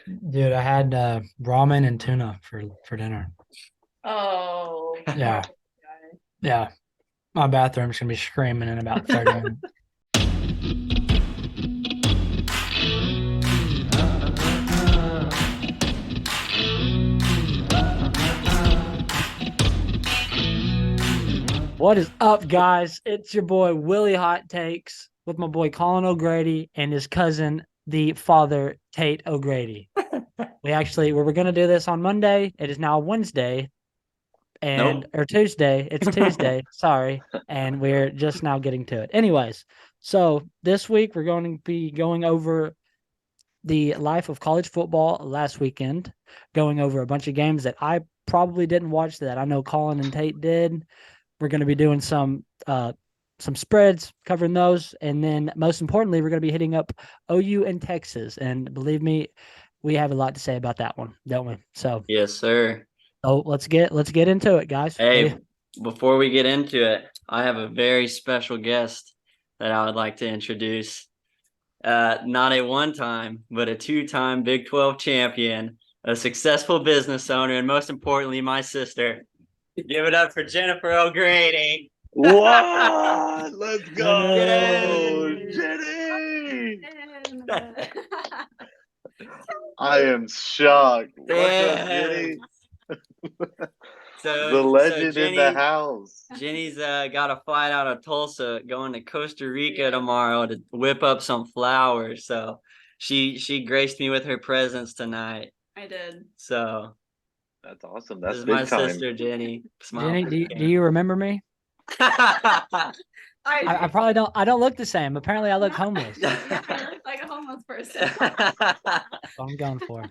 Dude, I had ramen and tuna for dinner. Oh, Yeah, yeah. My bathroom's gonna be screaming in about 30 minutes. What is up, guys? It's your boy Willie Hot Takes with my boy Colin O'Grady and his cousin, the father Tate O'Grady. We were gonna do this on Monday. It is now Wednesday and Nope. or Tuesday. It's Tuesday. Sorry, and we're just now getting to it. Anyways, so this week we're going to be going over the life of college football last weekend, going over a bunch of games that I probably didn't watch that I know Colin and Tate did. We're going to be doing some spreads, covering those, and then most importantly, we're going to be hitting up OU and Texas. And believe me, we have a lot to say about that one, don't we? So, Yes, sir. let's get into it, guys. What do you? Hey, before we get into it, I have a very special guest that I would like to introduce. Not a one-time, but a two-time Big 12 champion, a successful business owner, and most importantly, my sister. Give it up for Jennifer O'Grady. What? Let's go, Yay! Jenny! I am shocked. What's up, Yes. Jenny? So, The so legend in the Jenny, house. Jenny's got a flight out of Tulsa going to Costa Rica tomorrow to whip up some flowers. So she graced me with her presence tonight. I did. So That's awesome. this That's is my big time. sister Jenny. Smile Jenny, for do the you remember me? camera. I probably don't. I don't look the same. Apparently, I look homeless. Yeah, I look like a homeless person. That's what I'm going for.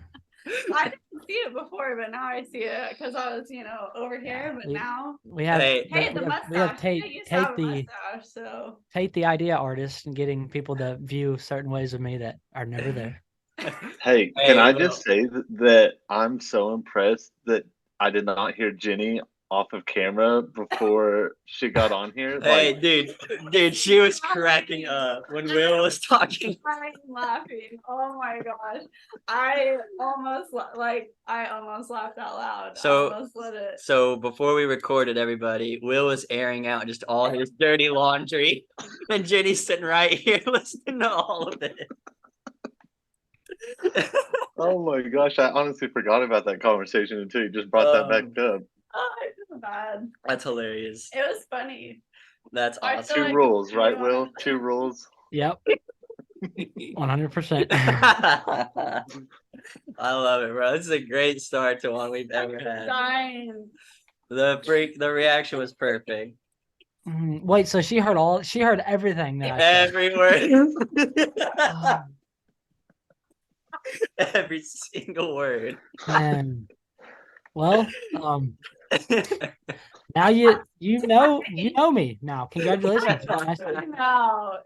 I didn't see it before, but now I see it because I was, over here. But We, now, we have Hey, hey, the we have mustache. I Tate used to Tate have a the mustache, so Tate the idea artist and getting people to view certain ways of me that are never there. Hey, can hey, I well, just say that I'm so impressed that I did not hear Jenny off of camera before she got on here? hey, dude, she was cracking up when Will was talking. I'm laughing. Oh my gosh, I almost I almost laughed out loud. I So, almost let it. so before we recorded, everybody, Will was airing out just all his dirty laundry, and Jenny's sitting right here listening to all of it. Oh my gosh, I honestly forgot about that conversation until you just brought that back um, up. Oh, it was bad. that's hilarious. It was funny. That's I feel awesome. Two like rules, right, everyone. Will? Two rules. Yep, 100%. I love it, bro. This is a great start to one we've ever had. Dying. The reaction was perfect. Wait, so she heard everything that I said. Every word. Oh, Every single word. man. Well, now you know me now. Congratulations. Nice to- No.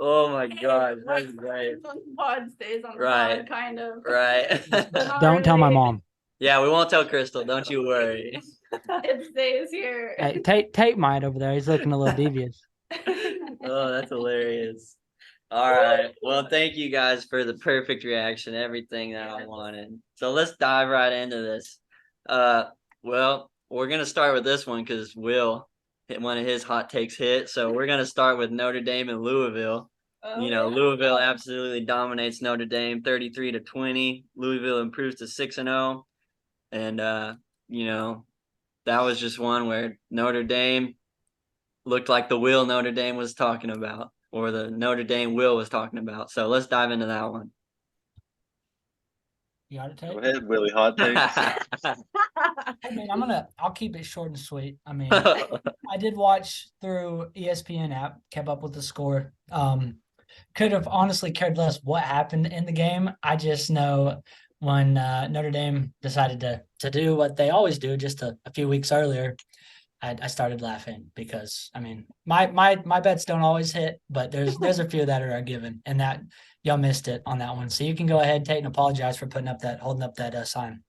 Oh my Hey, God, what that's great. happens on the pod stays on the Right. pod, kind of. Right. But not Don't tell my really. mom. Yeah, we won't tell Crystal. Don't you worry. It stays here. Hey, Tate might over there. He's looking a little devious. Oh, that's hilarious. All right. Well, thank you guys for the perfect reaction, everything that I wanted. So let's dive right into this. Well, we're gonna start with this one because Will hit one of his hot takes hit. So we're gonna start with Notre Dame and Louisville. Oh, You know, yeah. Louisville absolutely dominates Notre Dame 33-20. Louisville improves to 6-0. And you know, that was just one where Notre Dame looked like the Will Notre Dame was talking about, or the Notre Dame Will was talking about. So let's dive into that one. You got it, Go Tate? ahead, Willie Hot Takes. I mean, I'll keep it short and sweet. I mean, I did watch through ESPN app, kept up with the score. Could have honestly cared less what happened in the game. I just know when Notre Dame decided to do what they always do just a few weeks earlier, I started laughing because I mean my bets don't always hit, but there's a few that are a given, and that y'all missed it on that one. So you can go ahead, Tate, and apologize for holding up that sign.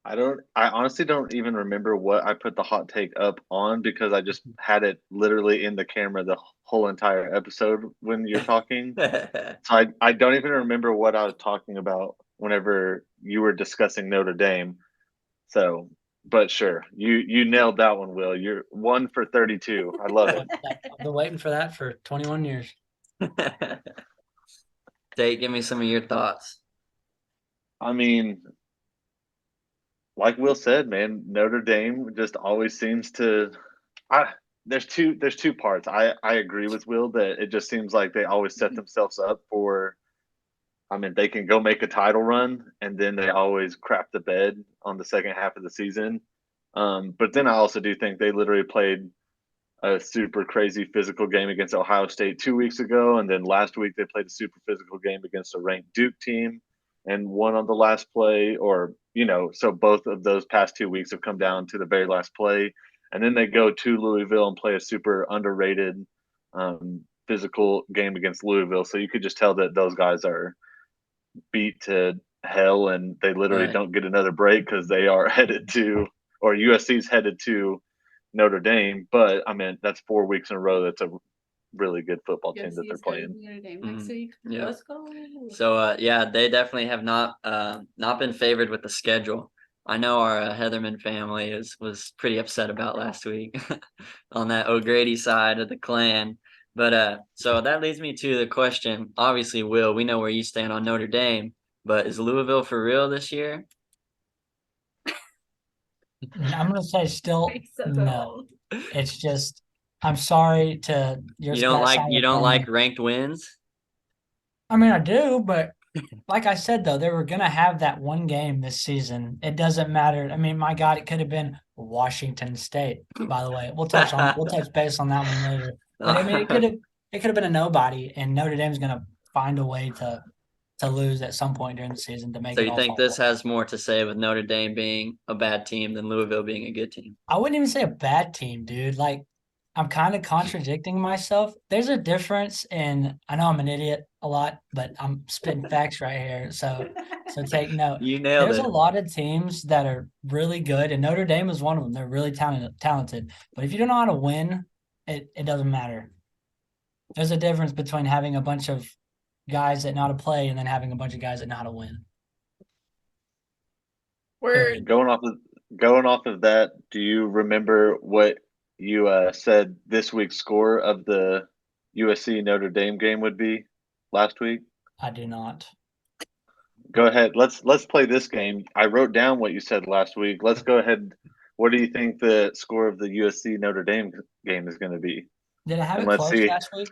I honestly don't even remember what I put the hot take up on because I just had it literally in the camera the whole entire episode when you're talking. So I don't even remember what I was talking about whenever you were discussing Notre Dame. So, but sure, you nailed that one, Will. You're 1 for 32. I love it. I've been waiting for that for 21 years. Tate, give me some of your thoughts. I mean, like Will said, man, Notre Dame just always seems to. I there's two parts. I agree with Will that it just seems like they always set themselves up for. I mean, they can go make a title run, and then they always crap the bed on the second half of the season. But then I also do think they literally played a super crazy physical game against Ohio State 2 weeks ago, and then last week they played a super physical game against a ranked Duke team and won on the last play. Or so both of those past 2 weeks have come down to the very last play, and then they go to Louisville and play a super underrated physical game against Louisville. So you could just tell that those guys are beat to hell, and they literally Right. don't get another break because they are headed to, or USC's headed to Notre Dame. But I mean, that's 4 weeks in a row. That's a really good football team that they're playing. Notre Dame next Mhm. week. Yeah. Let's go. So yeah, they definitely have not been favored with the schedule. I know our Heatherman family was pretty upset about last week on that O'Grady side of the clan. But so that leads me to the question. Obviously, Will, we know where you stand on Notre Dame, but is Louisville for real this year? I'm gonna say still Makes sense at no. all. It's just I'm sorry to your You don't that like side of you the don't like family. ranked wins? I mean, I do, but like I said, though, they were gonna have that one game this season. It doesn't matter. I mean, my God, it could have been Washington State. By the way, we'll touch base on that one later. But I mean, it could have been a nobody, and Notre Dame's gonna find a way to lose at some point during the season to make So it you all think fall this apart. has more to say with Notre Dame being a bad team than Louisville being a good team? I wouldn't even say a bad team, dude. Like I'm kind of contradicting myself. There's a difference in I know I'm an idiot a lot, but I'm spitting facts right here. So take note. You nailed There's a it. lot of teams that are really good, and Notre Dame is one of them. They're really talented. But if you don't know how to win, it doesn't matter. There's a difference between having a bunch of guys that know how to play and then having a bunch of guys that know how to win. We're Period. Going off of that, do you remember what you said this week's score of the USC Notre Dame game would be last week? I do not. Go ahead. Let's play this game. I wrote down what you said last week. Let's go ahead. What do you think the score of the USC Notre Dame game is going to be? Did I have And it let's close see. last week?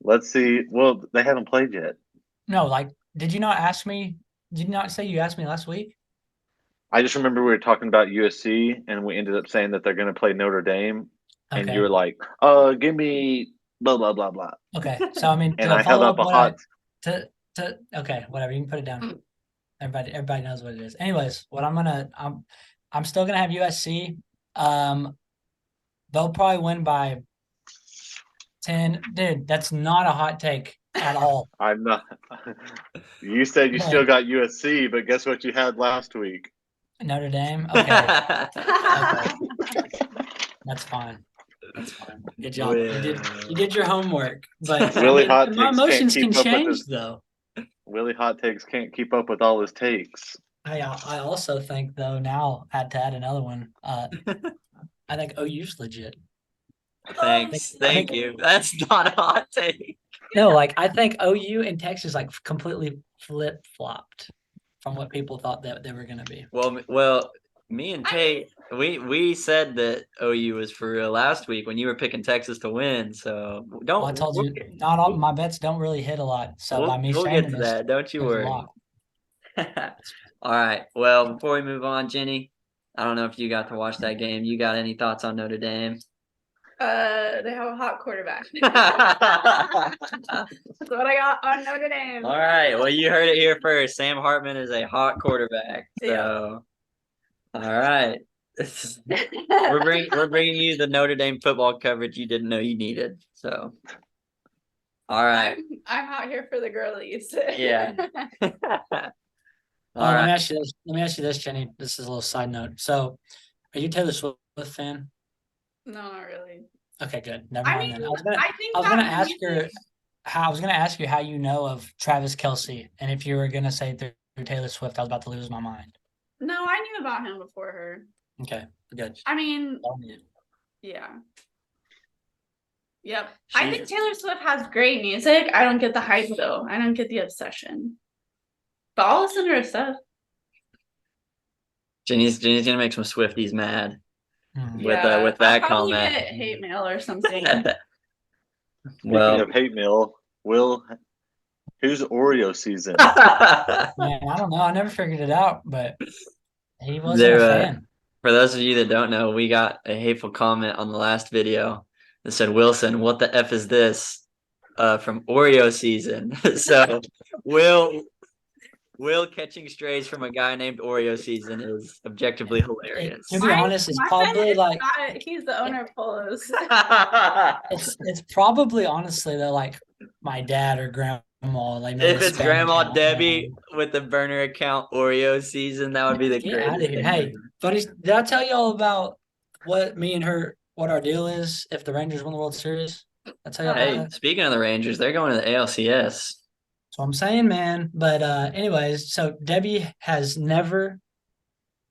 Let's see. Well, they haven't played yet. No, like, did you not ask me? Did you not say you asked me last week? I just remember we were talking about USC, and we ended up saying that they're going to play Notre Dame, and you Okay. were like, give me blah blah blah blah." Okay. So I mean, And to I held follow up up a what I hot. to okay, whatever, you can put it down. Everybody knows what it is. Anyways, what I'm still gonna have USC. They'll probably win by 10. Dude, that's not a hot take at all. I'm not. You said you still But got USC, but guess what you had last week? Notre Dame, okay, okay, that's fine. That's fine. Good job. You did your homework. But I Willie mean, Hot my Takes can't emotions keep can up with change his. though. Willie Hot Takes can't keep up with all his takes. I also think though now had to add another one. I think OU's legit. Thanks. I think Thank you. That's not a hot take. no, like I think OU and Texas like completely flip flopped from what people thought that they were gonna be. Well, me and Tate, we said that OU was for real last week when you were picking Texas to win. So Well, I told you not all my bets don't really hit a lot. So by me we'll get saying to this, that. Don't you there's a worry. lot. All right. Well, before we move on, Jenny, I don't know if you got to watch that game. You got any thoughts on Notre Dame? they have a hot quarterback. All That's what I got on Notre Dame. right. Well, you heard it here first. Sam Hartman is a hot quarterback. So, Yeah. all right. We're bringing you the Notre Dame football coverage you didn't know you needed. So, all right. I'm out here for the girlies. Yeah. All Let me right. ask you this. Let me ask you this, Jenny. This is a little side note. So, are you a Taylor Swift fan? No, not really. Okay, good. Never I mind mean, then. I I think was gonna that her ask her music. I was gonna ask you how you know of Travis Kelce, and if you were gonna say through Taylor Swift, I was about to lose my mind. No, I knew about him before her. Okay, good. I mean, Tell me. yeah. Yep. I She, think Taylor Swift has great music. I don't get the hype though. I don't get the obsession. But I'll listen to her stuff. Jenny's gonna make some Swifties mad Hmm. with Yeah. with I'll that probably comment. get hate mail or something. Speaking Well, of hate mail, Will, who's Oreo season? Man, I don't know. I never figured it out, but he wasn't a there. fan. For those of you that don't know, we got a hateful comment on the last video that said, "Wilson, what the f is this?" From Oreo season. So, Will Will catching strays from a guy named Oreo season is objectively hilarious. To be honest, it's My friend probably is like not, he's the owner of Polos. it's probably honestly that like my dad or grandma like made If a it's spam Grandma account. Debbie with the burner account Oreo season, that would be the Get out greatest of here. thing Hey, ever. buddy, did I tell y'all about what me and her, what our deal is if the Rangers win the World Series? I tell y'all about Hey, that. speaking of the Rangers, they're going to the ALCS. So I'm saying, man. But anyways, so Debbie has never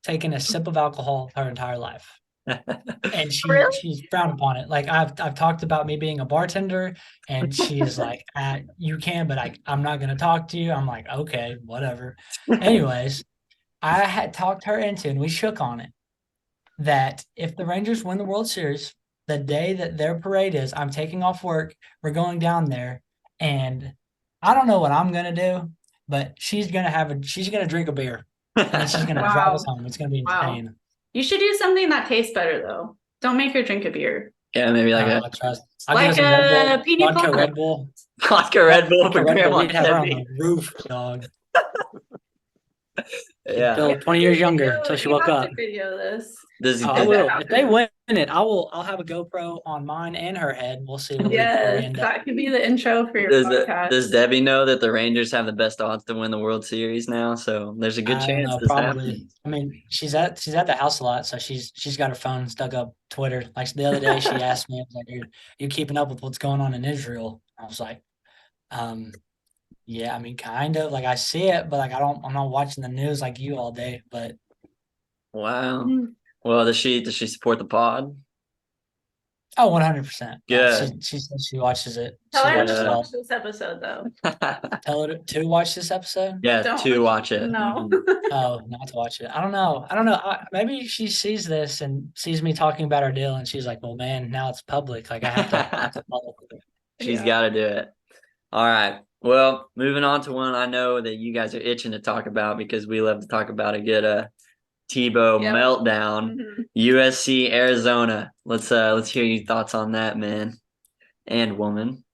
taken a sip of alcohol her entire life. And Really? she's frowned upon it. Like I've talked about me being a bartender, and she's like, you can, but I'm not gonna talk to you. I'm like, okay, whatever. Anyways, I had talked her into, and we shook on it, that if the Rangers win the World Series, the day that their parade is, I'm taking off work. We're going down there, and I don't know what I'm gonna do, but she's gonna drink a beer, and then she's gonna drive us Wow. home. It's gonna be Wow. insane. You should do something that tastes better though. Don't make her drink a beer. Yeah, maybe like a I trust. I'll get her Like some Red Bull, a pina vodka colada. Red Bull, vodka Red Bull for vodka Red Bull. Grandma We'd have her on the Debbie. roof, dog. She'd Yeah. feel 20 years younger until she You woke have up. to video this. Does Oh, I Make does that will. If they happen. win it, I'll have a GoPro on mine and her head. We'll see where we Yes, end up. that could be the intro for your does podcast. Debbie know that the Rangers have the best odds to win the World Series now? So there's a good I don't chance know, this probably. happens. I mean, she's at the house a lot, so she's got her phone stuck up Twitter. Like the other day, she asked me, I was like, you keeping up with what's going on in Israel? I was like, um, yeah, I mean, kind of. Like I see it, but like I'm not watching the news like you all day. But Wow. Mm. Well, does she support the pod? oh, 100%. Yeah, she Good. she says she watches it. Tell She her watches to it Good. watch all. this episode though. Tell her to watch this episode. Yeah, Don't to watch it. no. Oh, not to watch it. I don't know. Maybe she sees this and sees me talking about our deal, and she's like, "Well, man, now it's public. Like I have to follow." She's Yeah. got to do it. All right. Well, moving on to one I know that you guys are itching to talk about because we love to talk about a good Tebow Yep. meltdown. Mhm. USC Arizona. Let's hear your thoughts on that, man and woman.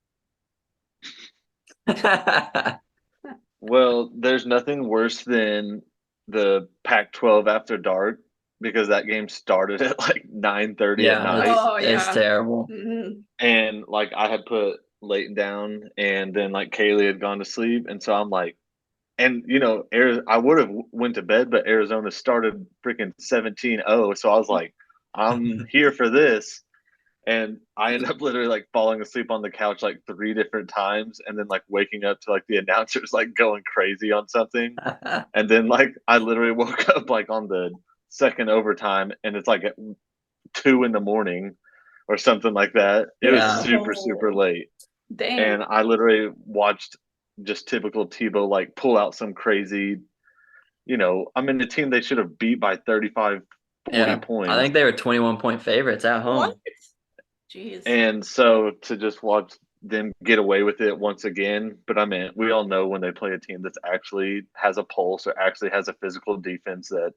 Well, there's nothing worse than the Pac-12 after dark because that game started at like 9:30 at Yeah, night, Oh it's yeah. terrible. Mhm. and like I had put Leighton down, and then like Kaylee had gone to sleep, and so I'm like, and I would have went to bed, but Arizona started freaking 17-0, so I was like, I'm here for this. And I ended up literally like falling asleep on the couch like three different times, and then like waking up to like the announcers like going crazy on something. And then like I literally woke up like on the second overtime, and it's like at 2 in the morning or something like that. It was Yeah. super, super late. Dang. And I literally watched just typical Tebow like pull out some crazy, I mean, the team they should have beat by 35, 40 Yeah. I points. think they were 21-point favorites at home. What? Jeez. And so to just watch them get away with it once again, but I mean, we all know when they play a team that actually has a pulse or actually has a physical defense that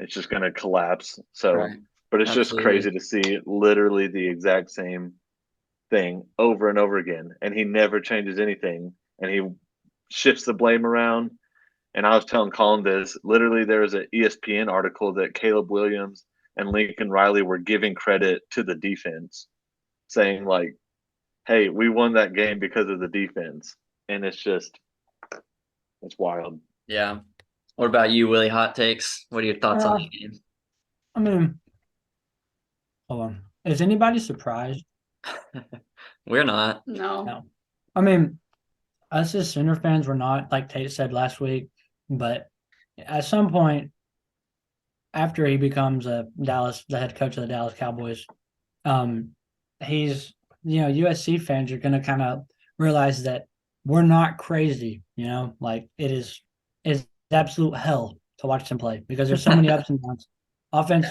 it's just going to collapse. So, Right. but it's just Absolutely. crazy to see literally the exact same thing over and over again. And he never changes anything, and he shifts the blame around. And I was telling Colin this literally, there was an ESPN article that Caleb Williams and Lincoln Riley were giving credit to the defense, saying, like, hey, we won that game because of the defense. And it's wild. Yeah. What about you, Willie? Hot takes. What are your thoughts on the game? I mean, hold on. Is anybody surprised? We're not. No. No. I mean, us as Sooner fans, we're not, like Tate said last week, but at some point, after he becomes the head coach of the Dallas Cowboys, he's, USC fans are going to kind of realize that we're not crazy, like it's absolute hell to watch them play because there's so many ups and downs. Offense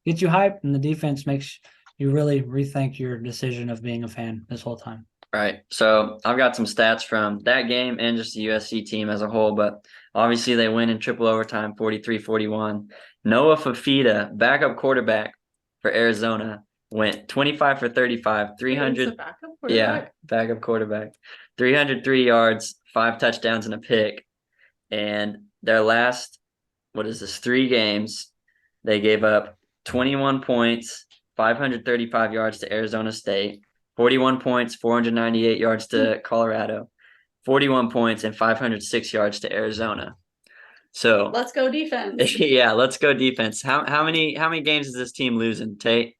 gets you hyped, and the defense makes you really rethink your decision of being a fan this whole time. Right. So I've got some stats from that game and just the USC team as a whole, but obviously they win in triple overtime, 43-41. Noah Fafita, backup quarterback for Arizona, went 25 for 35, 300. Backup quarterback. 303 yards, 5 touchdowns and a pick. And their last, 3 games, they gave up 21 points, 535 yards to Arizona State, 41 points, 498 yards to Colorado, 41 points, and 506 yards to Arizona. So let's go defense. Yeah, let's go defense. How many games is this team losing, Tate?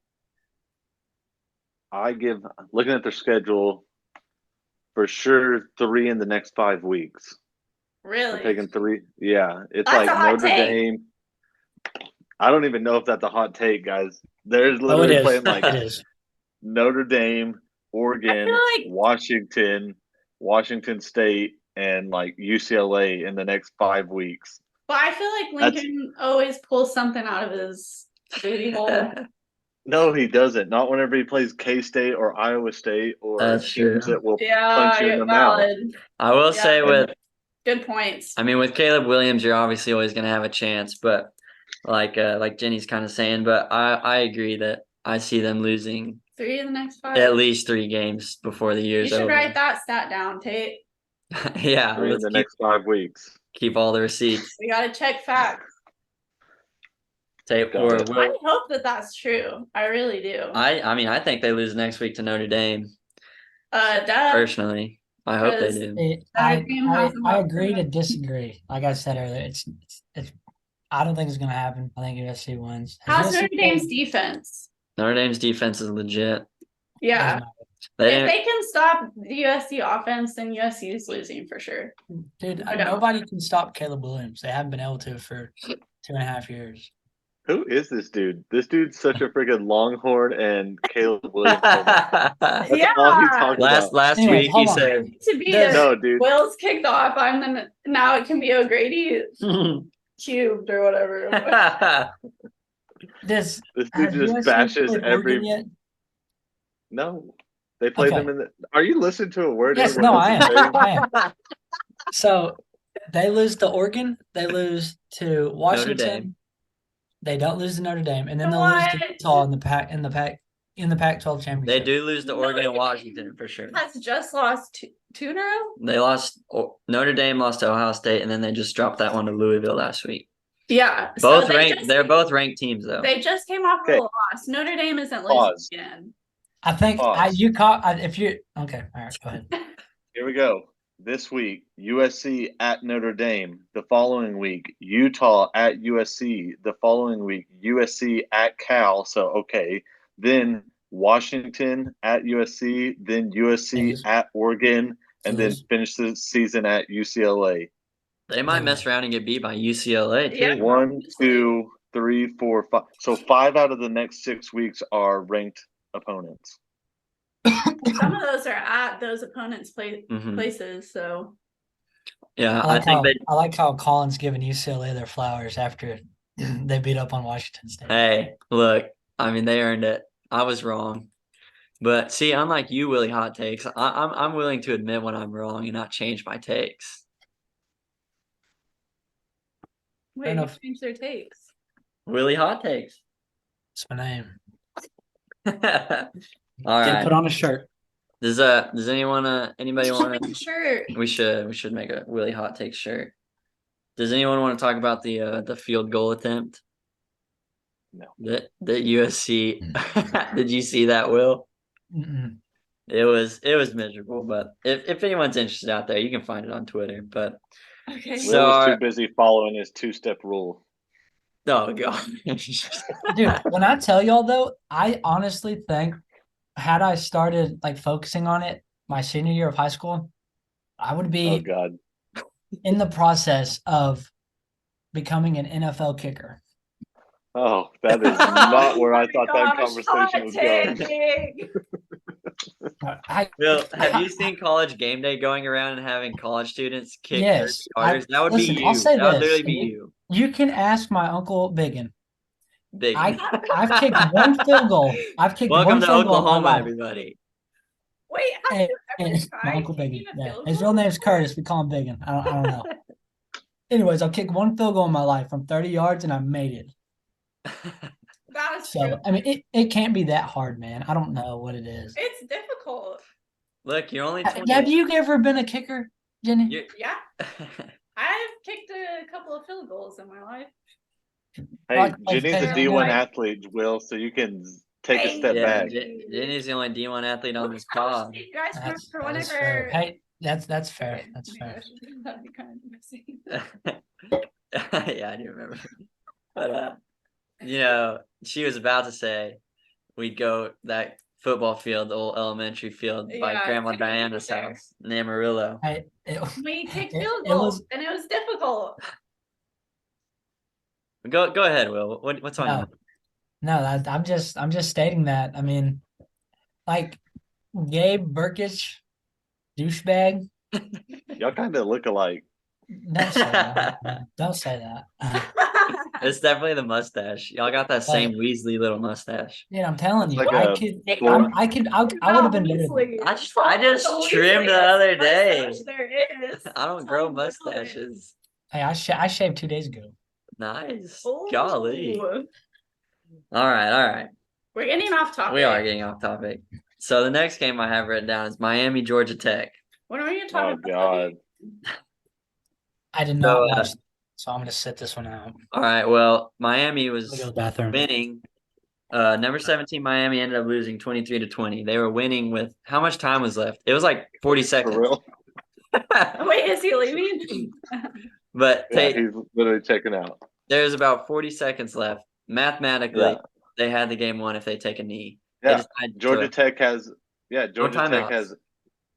Looking at their schedule, for sure 3 in the next 5 weeks. Really? I'm taking 3. Yeah, it's That's like a hot Notre take. Dame. I don't even know if that's a hot take, guys. There's literally playing like it is. Notre Dame, Oregon, Washington State, and like UCLA in the next 5 weeks. But I feel like Lincoln always pulls something out of his booty hole. No, he doesn't. Not whenever he plays K-State or Iowa State or teams that will punch you in the mouth. I will say with good points. I mean, with Caleb Williams, you're obviously always going to have a chance, but like Jenny's kind of saying, but I agree that I see them losing 3 in the next 5. At least 3 games before the year's over. You should write that stat down, Tate. Yeah, 3 in the next 5 weeks. Keep all the receipts. We got to check facts. I hope that that's true. I really do. I mean, I think they lose next week to Notre Dame. Personally, I hope they do. I agree to disagree. Like I said earlier, it's I don't think it's going to happen. I think USC wins. How's Notre Dame's defense? Notre Dame's defense is legit. Yeah. If they can stop the USC offense, then USC is losing for sure. Dude, nobody can stop Caleb Williams. They haven't been able to for 2.5 years. Who is this dude? This dude's such a freaking Longhorn and Caleb Williams. That's all he talked about. Last week he said to be dude. Will's kicked off. Now it can be O'Grady cubed or whatever. This dude just bashes every. No, they played them in the. Are you listening to a word? Yes, no, I am. So they lose to Oregon. They lose to Washington. They don't lose to Notre Dame, and then they'll lose to Utah in the Pac-12 championship. They do lose to Oregon and Washington for sure. Has just lost 2 in a row. They lost. Notre Dame lost to Ohio State, and then they just dropped that one to Louisville last week. Yeah, both ranked. They're both ranked teams, though. They just came off of a loss. Notre Dame isn't losing again. I think you caught. If you okay, all right, go ahead. Here we go. This week, USC at Notre Dame. The following week, Utah at USC. The following week, USC at Cal. So, okay. Then Washington at USC. Then USC at Oregon. And then finish the season at UCLA. They might mess around and get beat by UCLA, too. Yeah. 1, 2, 3, 4, 5. So 5 out of the next 6 weeks are ranked opponents. Some of those are at those opponents' places. So yeah, I like how Colin's giving UCLA their flowers after they beat up on Washington State. Hey, look, I mean they earned it. I was wrong, but see, unlike you, Willie, hot takes, I'm willing to admit when I'm wrong and not change my takes. Wait, who changed their takes? Willie hot takes. That's my name. All right. Put on a shirt. Does anybody want to shirt? We should make a Willie hot take shirt. Does anyone want to talk about the field goal attempt? No. That USC. Did you see that, Will? Mm-mm. It was miserable, but if anyone's interested out there, you can find it on Twitter. But Okay. So- Will was too busy following his 2-step rule. Oh god. Dude, when I tell y'all though, I honestly think had I started like focusing on it my senior year of high school, I would Oh be God. in the process of becoming an NFL kicker. Oh, that is not where I thought that Gosh, conversation hot was going. take. Will, have you seen College Game Day going around and having college students kick Yes. 30 yarders? That would Listen, be I'll you. say That would this. literally be you. You can ask my uncle Biggin. Big. I've kicked one field goal. I've kicked Welcome one to field goal in my Oklahoma, life. everybody. Wait, have And, you ever and my tried uncle Biggin. kicking a Yeah. field His goal real name's before? Curtis. We call him Biggin. I don't know. Anyways, I've kicked one field goal in my life from 30 yards and I made it. That is So true. I mean it can't be that hard, man. I don't know what it is. It's difficult. Look, you're only 20. Have you ever been a kicker, Jenny? You're- Yeah, I've kicked a couple of field goals in my life. Hey, Like Jenny's a fantasy. D1 athlete, Will, so you can take a Hey. step yeah, back. Jenny's the only D1 athlete on this Oh, pod. you guys That's remember fair. whenever? Hey, that's fair. Okay, That's maybe I fair. should- That'd be kind of embarrassing. Yeah, I do remember. But you know, she was about to say we'd go that football field, the old elementary field by Yeah, Grandma it's gonna be Diana's there. house in Amarillo. Hey, We kicked It- field it goals, was- and it was difficult. Go ahead, Will. What's on no, you? no, I'm just stating that. I mean, like Gabe Burkish, douchebag. Y'all kind of look alike. Don't say that. Don't say that. It's definitely the mustache. Y'all got that same Weasley little mustache. Dude, I'm telling It's you, like I a could, blonde- I would have been better. Weasley. I just The trimmed the Weasleyest other day. mustache There is. I don't grow Oh, God. mustaches. Hey, I shaved 2 days ago. Nice. Ooh. Golly. All right. We're getting off topic. We are getting off topic. So the next game I have written down is Miami, Georgia Tech. What are you talking Oh about? God. I did not So, watch, so I'm gonna sit this one out. All right. Well, Miami Let me was go to the bathroom. winning. Number 17 Miami ended up losing 23-20. They were winning with how much time was left? It was like 40 For seconds. real? Wait, is he leaving? But Yeah, he's literally checking out. there's about 40 seconds left. Mathematically, Yeah. they had the game won if they take a knee. They Yeah. decided Georgia to- Tech has Georgia Tech timeouts. has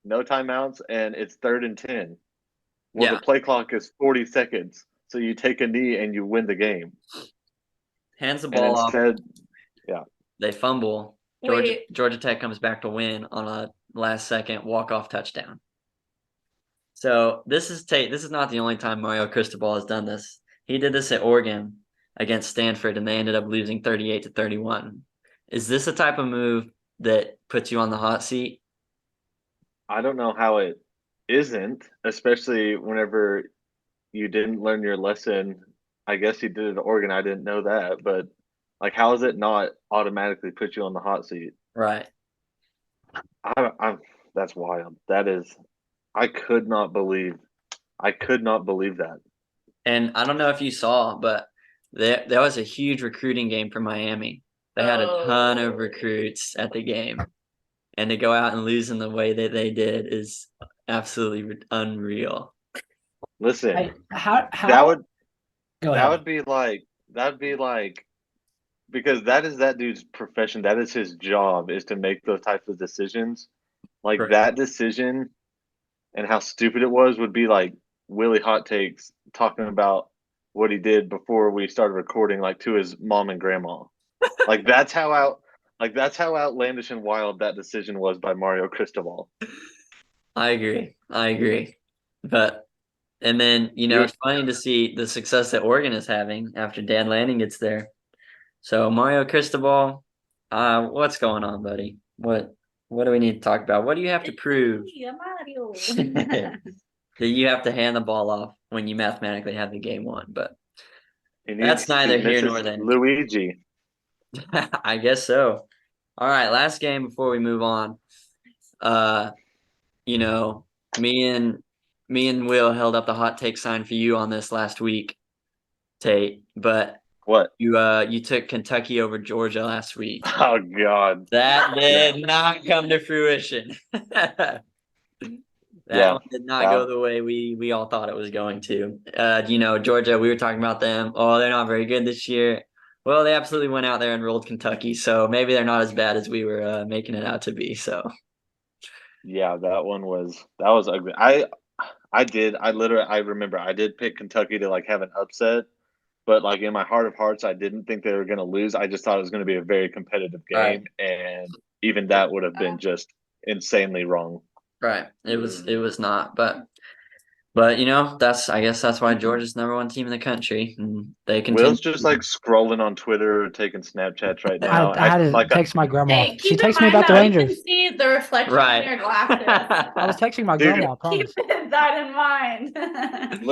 no timeouts and it's 3rd and 10. Well, Yeah. the play clock is 40 seconds. So you take a knee and you win the game. hands the And ball off. instead, They fumble. Wait. Georgia Tech comes back to win on a last second walk-off touchdown. So this is not the only time Mario Cristobal has done this. He did this at Oregon against Stanford, and they ended up losing 38-31. Is this a type of move that puts you on the hot seat? I don't know how it isn't, especially whenever you didn't learn your lesson. I guess you did it at Oregon. I didn't know that, but like, how is it not automatically put you on the hot seat? Right. That's wild. That is, I could not believe that. And I don't know if you saw, but that was a huge recruiting game for Miami. They had a ton of recruits at the game. And to go out and lose in the way that they did is absolutely unreal. Listen, Hey, how that would go that ahead. would be like because that is that dude's profession. That is his job, is to make those types of decisions. Like Correct. that decision and how stupid it was would be like Willie Hot Takes talking about what he did before we started recording, like to his mom and grandma. Like that's how outlandish and wild that decision was by Mario Cristobal. I agree. But and then, it's funny to see the success that Oregon is having after Dan Lanning gets there. So Mario Cristobal, what's going on, buddy? What do we need to talk about? What do you have to prove Mario. that you have to hand the ball off when you mathematically have the game won? But that's neither he here misses nor there. Luigi. I guess so. All right, last game before we move on. Me and Will held up the hot take sign for you on this last week, Tate. But What? you took Kentucky over Georgia last week. Oh God. That did not come to fruition. That one did not go the way we all thought it was going to. Georgia, we were talking about them. Oh, they're not very good this year. Well, they absolutely went out there and rolled Kentucky, so maybe they're not as bad as we were making it out to be. So Yeah, that was ugly. I remember I did pick Kentucky to like have an upset, but like in my heart of hearts, I didn't think they were going to lose. I just thought it was going to be a very competitive right, game, and even that would have been just insanely wrong. right. It was not, but I guess that's why Georgia's number one team in the country, and they continue. Will's just like scrolling on Twitter or taking Snapchats right I now, had acting to like text my grandma. Hey, She keep in texted me mind about the that you can Rangers. see the reflection Right. in your glasses. I was texting my Dude, grandma, I promise. Keep that in mind.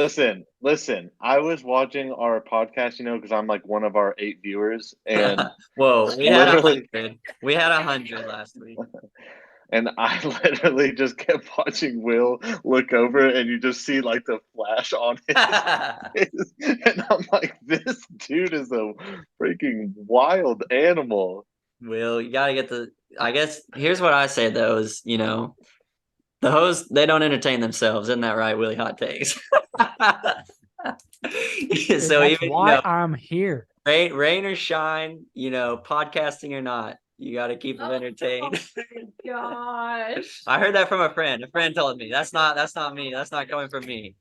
listen. I was watching our podcast, because I'm like one of our 8 viewers, and Whoa, we had literally, 100. We had 100 last week. and I literally just kept watching Will look over, and you just see like the flash on his face, and I'm like, this dude is a freaking wild animal. Will, you gotta get I guess here's what I say though is, the hosts, they don't entertain themselves, isn't that right, Willie Hot Takes? Dude, So that's even, why I'm here. rain or shine, podcasting or not, you gotta keep them entertained. Gosh. I heard that from a friend. A friend told me. That's not me. That's not coming from me.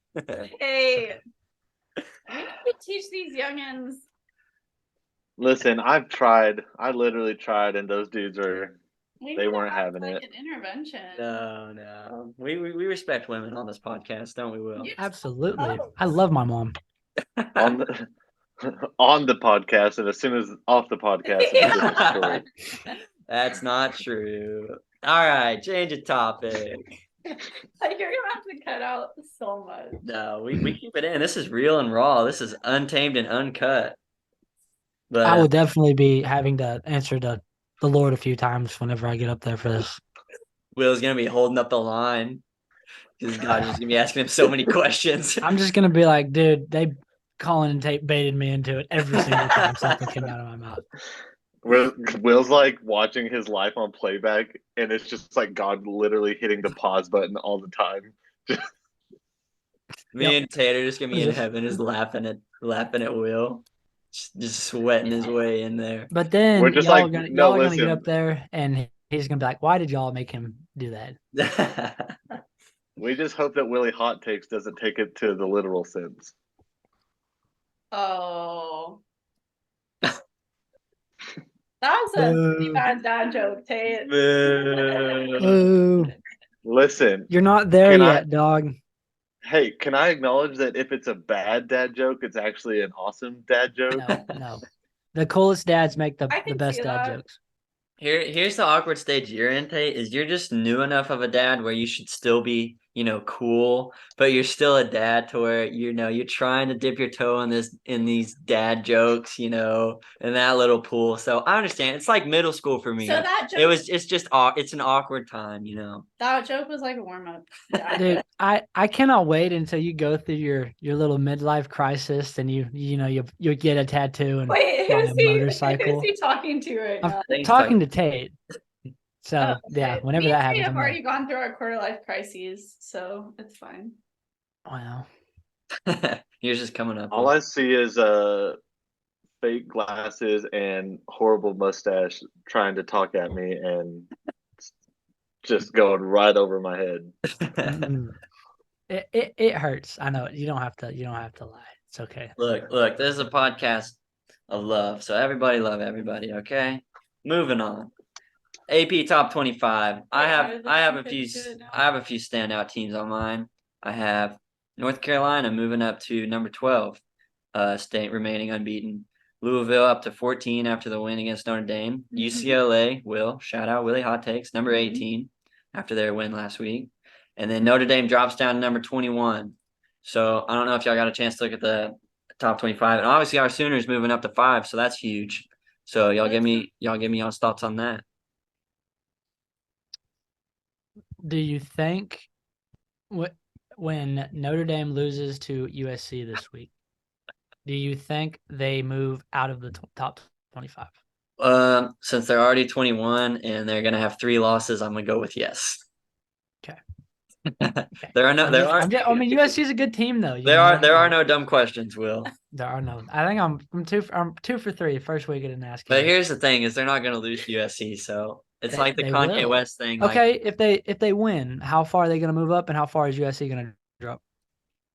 Hey, we need to teach these youngins. Listen, I've tried. I literally tried, and those dudes they weren't having it. An intervention. No. We respect women on this podcast, don't we, Will? Absolutely. I love my mom. on the on the podcast, and as soon as off the podcast, it's a different story. That's not true. All right, change of topic. Like, you're gonna have to cut out so much. No, we keep it in. This is real and raw. This is untamed and uncut. But I will definitely be having to answer the Lord a few times whenever I get up there for this. Will's gonna be holding up the line because God's just gonna be asking him so many questions. I'm just gonna be like, dude, they Colin and Tate baited me into it every single time something came out of my mouth. Will's like watching his life on playback, and it's just like God literally hitting the pause button all the time. Me and Tater just gonna be in heaven, just laughing at Will, just sweating his way in there. But then We're just y'all like, are gonna get listen. up there, and he's gonna be like, "Why did y'all make him do that?" We just hope that Willie Hot Takes doesn't take it to the literal sense. Oh. That was a pretty bad dad joke, Tate. Ooh, Listen, you're not there yet, dog. Hey, can I acknowledge that if it's a bad dad joke, it's actually an awesome dad joke? No. The coolest dads make the best dad jokes. Here's the awkward stage you're in, Tate, is you're just new enough of a dad where you should still be, cool, but you're still a dad to where, you're trying to dip your toe in these dad jokes, in that little pool. So I understand. It's like middle school for me. So that joke, it's an awkward time, That joke was like a warm-up. Dude, I cannot wait until you go through your little midlife crisis and you get a tattoo and wait, ride a motorcycle. Who's he talking to right now? I'm talking to Tate. So yeah, whenever that happens, I've already gone through our quarter life crises, so it's fine. Wow. You're just coming up. All I see is fake glasses and horrible mustache trying to talk at me and just going right over my head. It hurts. I know. You don't have to lie. It's okay. Look, this is a podcast of love. So everybody love everybody, okay? Moving on. AP top 25. I have a few standout teams on mine. I have North Carolina moving up to number 12, state remaining unbeaten. Louisville up to 14 after the win against Notre Dame. UCLA, shout out Willie Hot Takes, number 18 after their win last week. And then Notre Dame drops down to number 21. So I don't know if y'all got a chance to look at the top 25. And obviously our Sooners moving up to 5, so that's huge. So y'all give me y'all's thoughts on that. Do you think when Notre Dame loses to USC this week, do you think they move out of the top 25? Since they're already 21 and they're gonna have 3 losses, I'm gonna go with yes. Okay. There are no. I'm There just, are. I'm just, I mean, USC is a good team, though. There are. There are no dumb questions, Will. There are no. I think I'm 2 for 3. First week I didn't ask you. But here's the thing: is they're not going to lose to USC, so it's like the They Kanye will. West thing. Okay, if they win, how far are they going to move up, and how far is USC going to drop?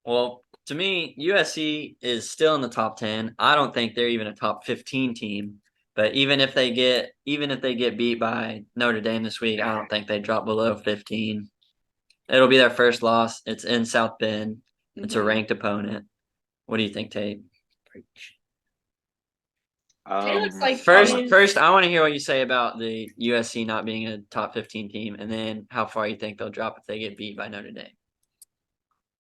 Well, to me, USC is still in the top 10. I don't think they're even a top 15 team. But even if they get beat by Notre Dame this week, I don't think they drop below 15. It'll be their first loss. It's in South Bend. It's a ranked opponent. What do you think, Tate? It looks like First, I want to hear what you say about the USC not being a top 15 team, and then how far you think they'll drop if they get beat by Notre Dame.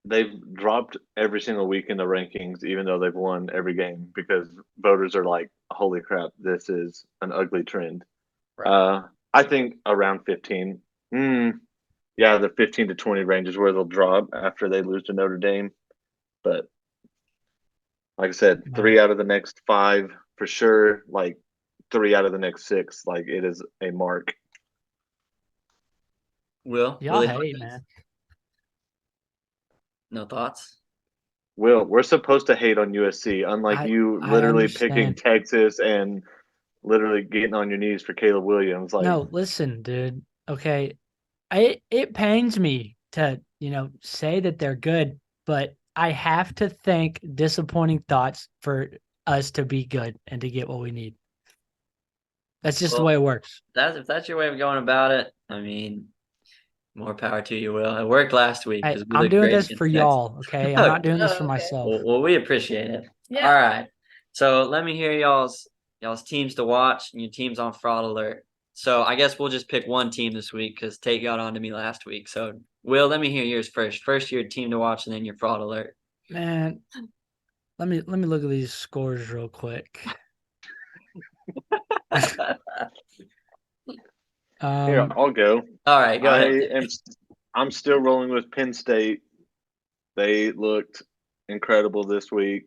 They've dropped every single week in the rankings, even though they've won every game, because voters are like, "Holy crap, this is an ugly trend." Right. I think around 15. Yeah, the 15 to 20 range is where they'll drop after they lose to Notre Dame. But like I said, 3 out of the next 5 for sure. Like 3 out of the next 6. Like it is a mark. Will? Y'all hate, man. No thoughts? Will, we're supposed to hate on USC, unlike you literally picking Texas and literally getting on your knees for Caleb Williams. Like, no, listen, dude. Okay, it pains me to say that they're good, but I have to think disappointing thoughts for us to be good and to get what we need. That's just the way it works. If that's your way of going about it, I mean, more power to you, Will. It worked last week. Hey, I'm doing this for y'all, okay? I'm not doing this for myself. Well, we appreciate it. Yeah. All right. So let me hear y'all's teams to watch and your teams on fraud alert. So I guess we'll just pick one team this week because Tate got on to me last week. So Will, let me hear yours first. First your team to watch and then your fraud alert. Man, let me look at these scores real quick. Here, I'll go. All right, go ahead. I'm still rolling with Penn State. They looked incredible this week.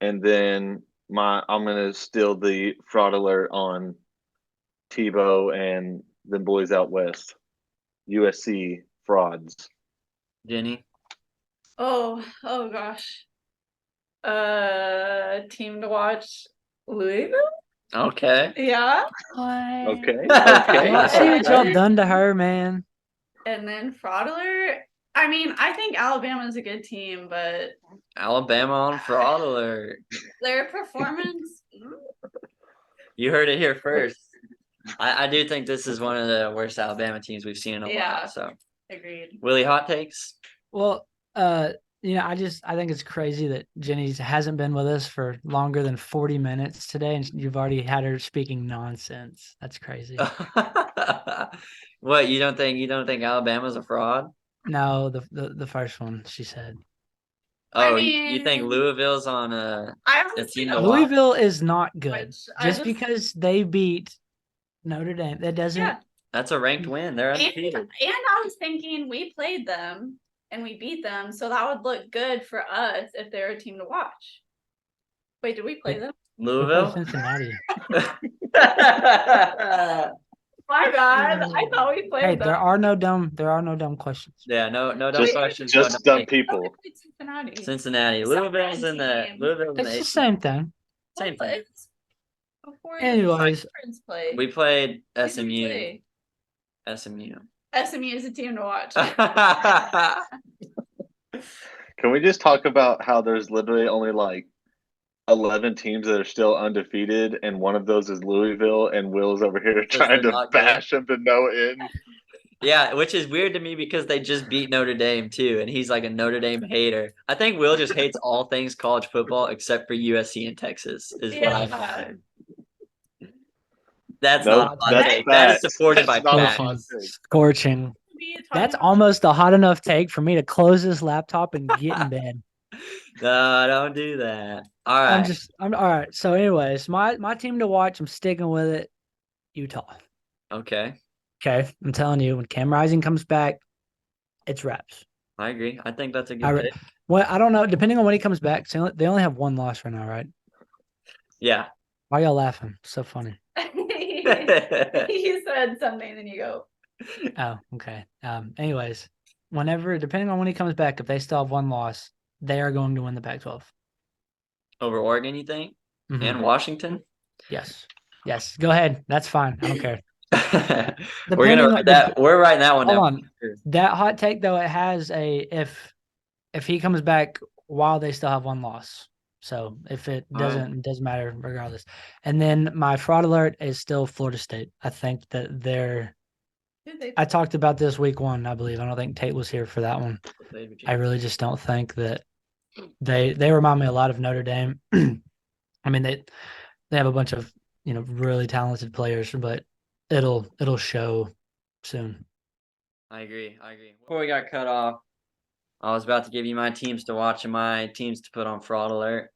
And then I'm gonna steal the fraud alert on Tebow and the boys out west. USC frauds. Jenny. Oh gosh. Team to watch, Louisville? Okay. Yeah. Okay. See what y'all done to her, man. And then fraud alert. I mean, I think Alabama's a good team, but Alabama on fraud alert. Their performance. You heard it here first. I do think this is one of the worst Alabama teams we've seen in a while. So agreed. Willie, hot takes? Well, I think it's crazy that Jenny hasn't been with us for longer than 40 minutes today, and you've already had her speaking nonsense. That's crazy. What, you don't think Alabama's a fraud? No, the first one she said. Oh, you think Louisville's on a team to watch? Louisville is not good. Just because they beat Notre Dame, that doesn't. Yeah. That's a ranked win. They're undefeated. And I was thinking we played them and we beat them, so that would look good for us if they're a team to watch. Wait, did we play them? Louisville? Cincinnati. My God, I thought we played them. There are no dumb questions. Yeah, no dumb questions. Just dumb people. Cincinnati. Louisville's in the It's the same thing. Same thing. Anyways, we played SMU. SMU is a team to watch. Can we just talk about how there's literally only like 11 teams that are still undefeated, and one of those is Louisville, and Will's over here trying to bash them to no end. Yeah, which is weird to me because they just beat Notre Dame too, and he's like a Notre Dame hater. I think Will just hates all things college football except for USC and Texas, is what I find. That's not a hot take. That is supported by facts. Scorching. That's almost a hot enough take for me to close this laptop and get in bed. No, don't do that. All right. I'm all right. So, anyways, my team to watch, I'm sticking with it. Utah. Okay. I'm telling you, when Cam Rising comes back, it's wraps. I agree. I think that's a good pick. Well, I don't know. Depending on when he comes back, they only have one loss right now, right? Yeah. Why y'all laughing? So funny. He said something, then you go. Oh, okay. Anyways, depending on when he comes back, if they still have one loss, they are going to win the Pac-12. Over Oregon, you think? Mhm. And Washington? Yes. Go ahead. That's fine. I don't care. We're gonna write that. We're writing that one Hold down. on. That hot take though, it has a if he comes back while they still have one loss. So if it doesn't, it doesn't matter regardless. And then my fraud alert is still Florida State. I think that I talked about this week 1, I believe. I don't think Tate was here for that one. I really just don't think that they remind me a lot of Notre Dame. I mean they have a bunch of, really talented players, but it'll show soon. I agree. Before we got cut off, I was about to give you my teams to watch and my teams to put on fraud alert.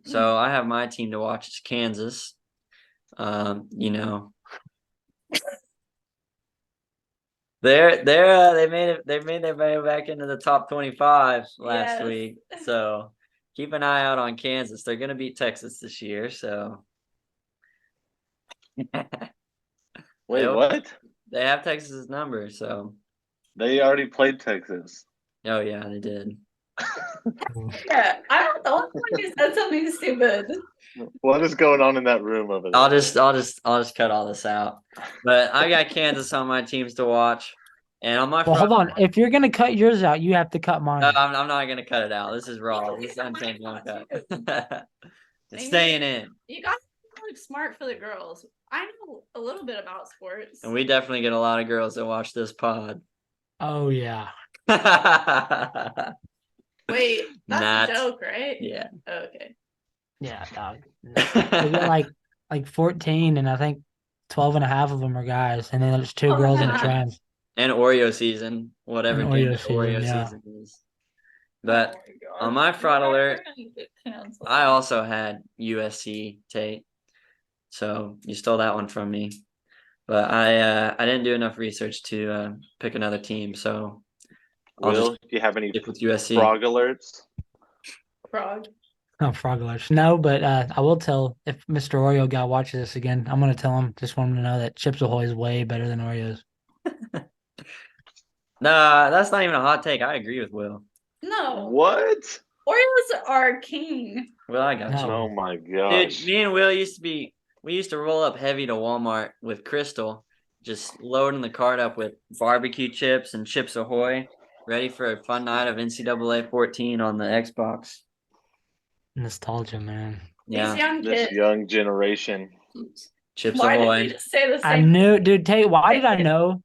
So I have my team to watch. It's Kansas. They made their way back into the top 25 last week. So keep an eye out on Kansas. They're gonna beat Texas this year. So Wait, what? They have Texas's number. So they already played Texas. Oh yeah, they did. Yeah, I'm not the only one who said something stupid. What is going on in that room over there? I'll just cut all this out. But I got Kansas on my teams to watch, and on my. Well, hold on. If you're gonna cut yours out, you have to cut mine. No, I'm not gonna cut it out. This is raw. This is unchanged cut. It's staying in. You guys look smart for the girls. I know a little bit about sports, and we definitely get a lot of girls that watch this pod. Oh yeah. Wait, that's a joke, right? Yeah. Oh, okay. Yeah, dog. We get like 14, and I think 12 and a half of them are guys, and then there's 2 girls in the trans. And Oreo season, whatever Oreo season is. But on my fraud alert, I also had USC Tate, so you stole that one from me. But I didn't do enough research to pick another team, so. Do you have any with USC. frog alerts? Frog. Oh, frog alerts. No, but I will tell if Mr. Oreo guy watches this again, I'm going to tell him, just want him to know that Chips Ahoy is way better than Oreos. Nah, that's not even a hot take. I agree with Will. No. What? Oreos are king. Well, I got you. Oh my gosh. Dude, me and Will we used to roll up heavy to Walmart with Crystal, just loading the cart up with barbecue chips and Chips Ahoy. Ready for a fun night of NCAA 14 on the Xbox. Nostalgia, man. Yeah. This young generation. Chips Why Ahoy. did you just say the same? I knew, dude, Tate, why did I know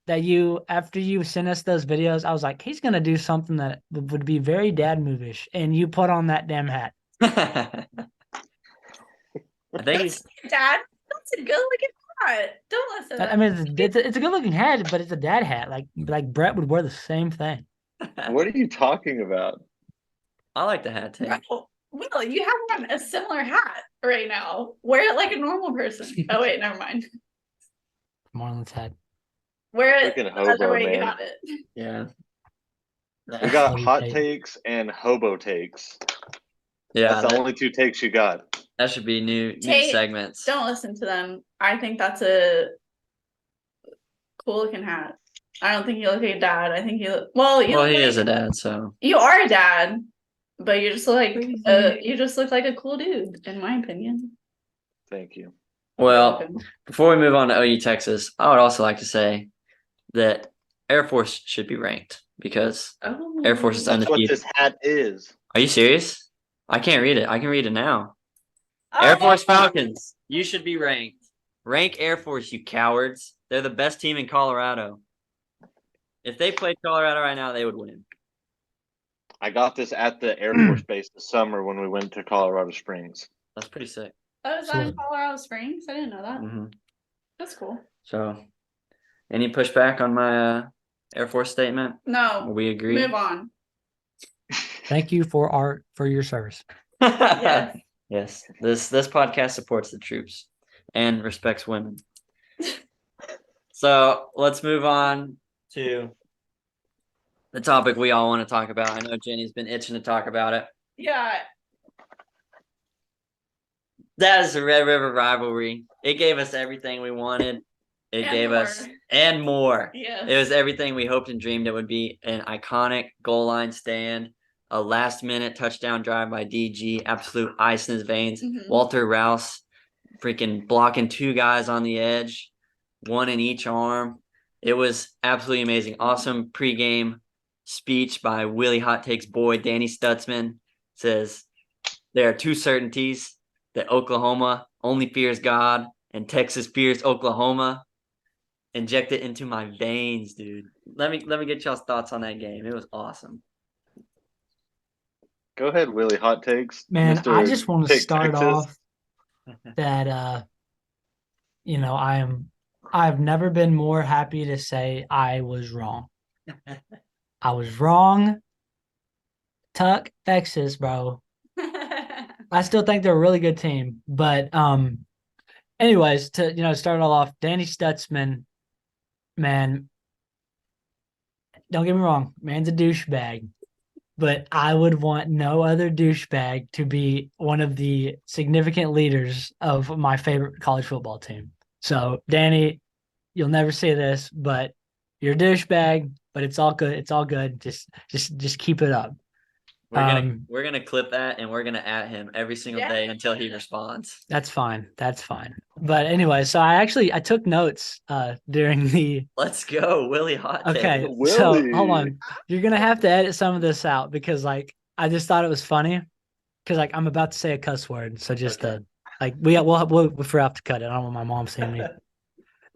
that after you sent us those videos, I was like, he's going to do something that would be very dad movish, and you put on that damn hat. I think he's... Dad, that's a good looking hat. Don't listen. I mean, it's a good looking hat, but it's a dad hat. Like Brett would wear the same thing. What are you talking about? I like the hat tag. Will, you have on a similar hat right now. Wear it like a normal person. Oh wait, never mind. Marlon's hat. Wear it Freaking the other way man. you got it. Yeah. We got hot takes and hobo takes. Yeah. That's the only 2 takes you got. That should be new segments. Don't listen to them. I think that's a cool looking hat. I don't think you look like a dad. I think you look he is a dad, so you are a dad, but you just look like a cool dude, in my opinion. Thank you. Well, before we move on to OU Texas, I would also like to say that Air Force should be ranked because Air Force is undefeated. That's what this hat is. Are you serious? I can't read it. I can read it now. Air Force Falcons, you should be ranked. Rank Air Force, you cowards. They're the best team in Colorado. If they played Colorado right now, they would win. I got this at the Air Force Base this summer when we went to Colorado Springs. That's pretty sick. Oh, is that in Colorado Springs? I didn't know that. Mm-hmm. That's cool. So, any pushback on my Air Force statement? No. We agree. Move on. Thank you for your service. Yes. Yes. This podcast supports the troops and respects women. So let's move on to the topic we all want to talk about. I know Jenny's been itching to talk about it. Yeah. That is the Red River rivalry. It gave us everything we wanted. It And gave us more. and more. Yes. It was everything we hoped and dreamed it would be. An iconic goal line stand, a last-minute touchdown drive by DG, absolute ice in his veins. Mhm. Walter Rouse freaking blocking 2 guys on the edge, 1 in each arm. It was absolutely amazing. Awesome pregame speech by Willie Hot Takes boy Danny Stutzman. Says there are 2 certainties that Oklahoma only fears God and Texas fears Oklahoma. Inject it into my veins, dude. Let me get y'all's thoughts on that game. It was awesome. Go ahead, Willie. Hot takes, Man, Mister. I just want to Pick start Texas. off that I've never been more happy to say I was wrong. I was wrong. Tuck, Texas, bro. I still think they're a really good team. But anyways, to start it all off, Danny Stutzman, man, don't get me wrong, man's a douchebag. But I would want no other douchebag to be one of the significant leaders of my favorite college football team. So, Danny, you'll never see this, but you're a douchebag, but it's all good. It's all good. Just keep it up. We're gonna clip that and we're gonna at him every single Yeah. day until he responds. That's fine. That's fine. But anyway, so I took notes during the Let's go, Willie Hot Take. okay. Willie. So hold on. You're gonna have to edit some of this out because I just thought it was funny. Because I'm about to say a cuss word, so just Okay. we'll have to cut it. I don't want my mom seeing me.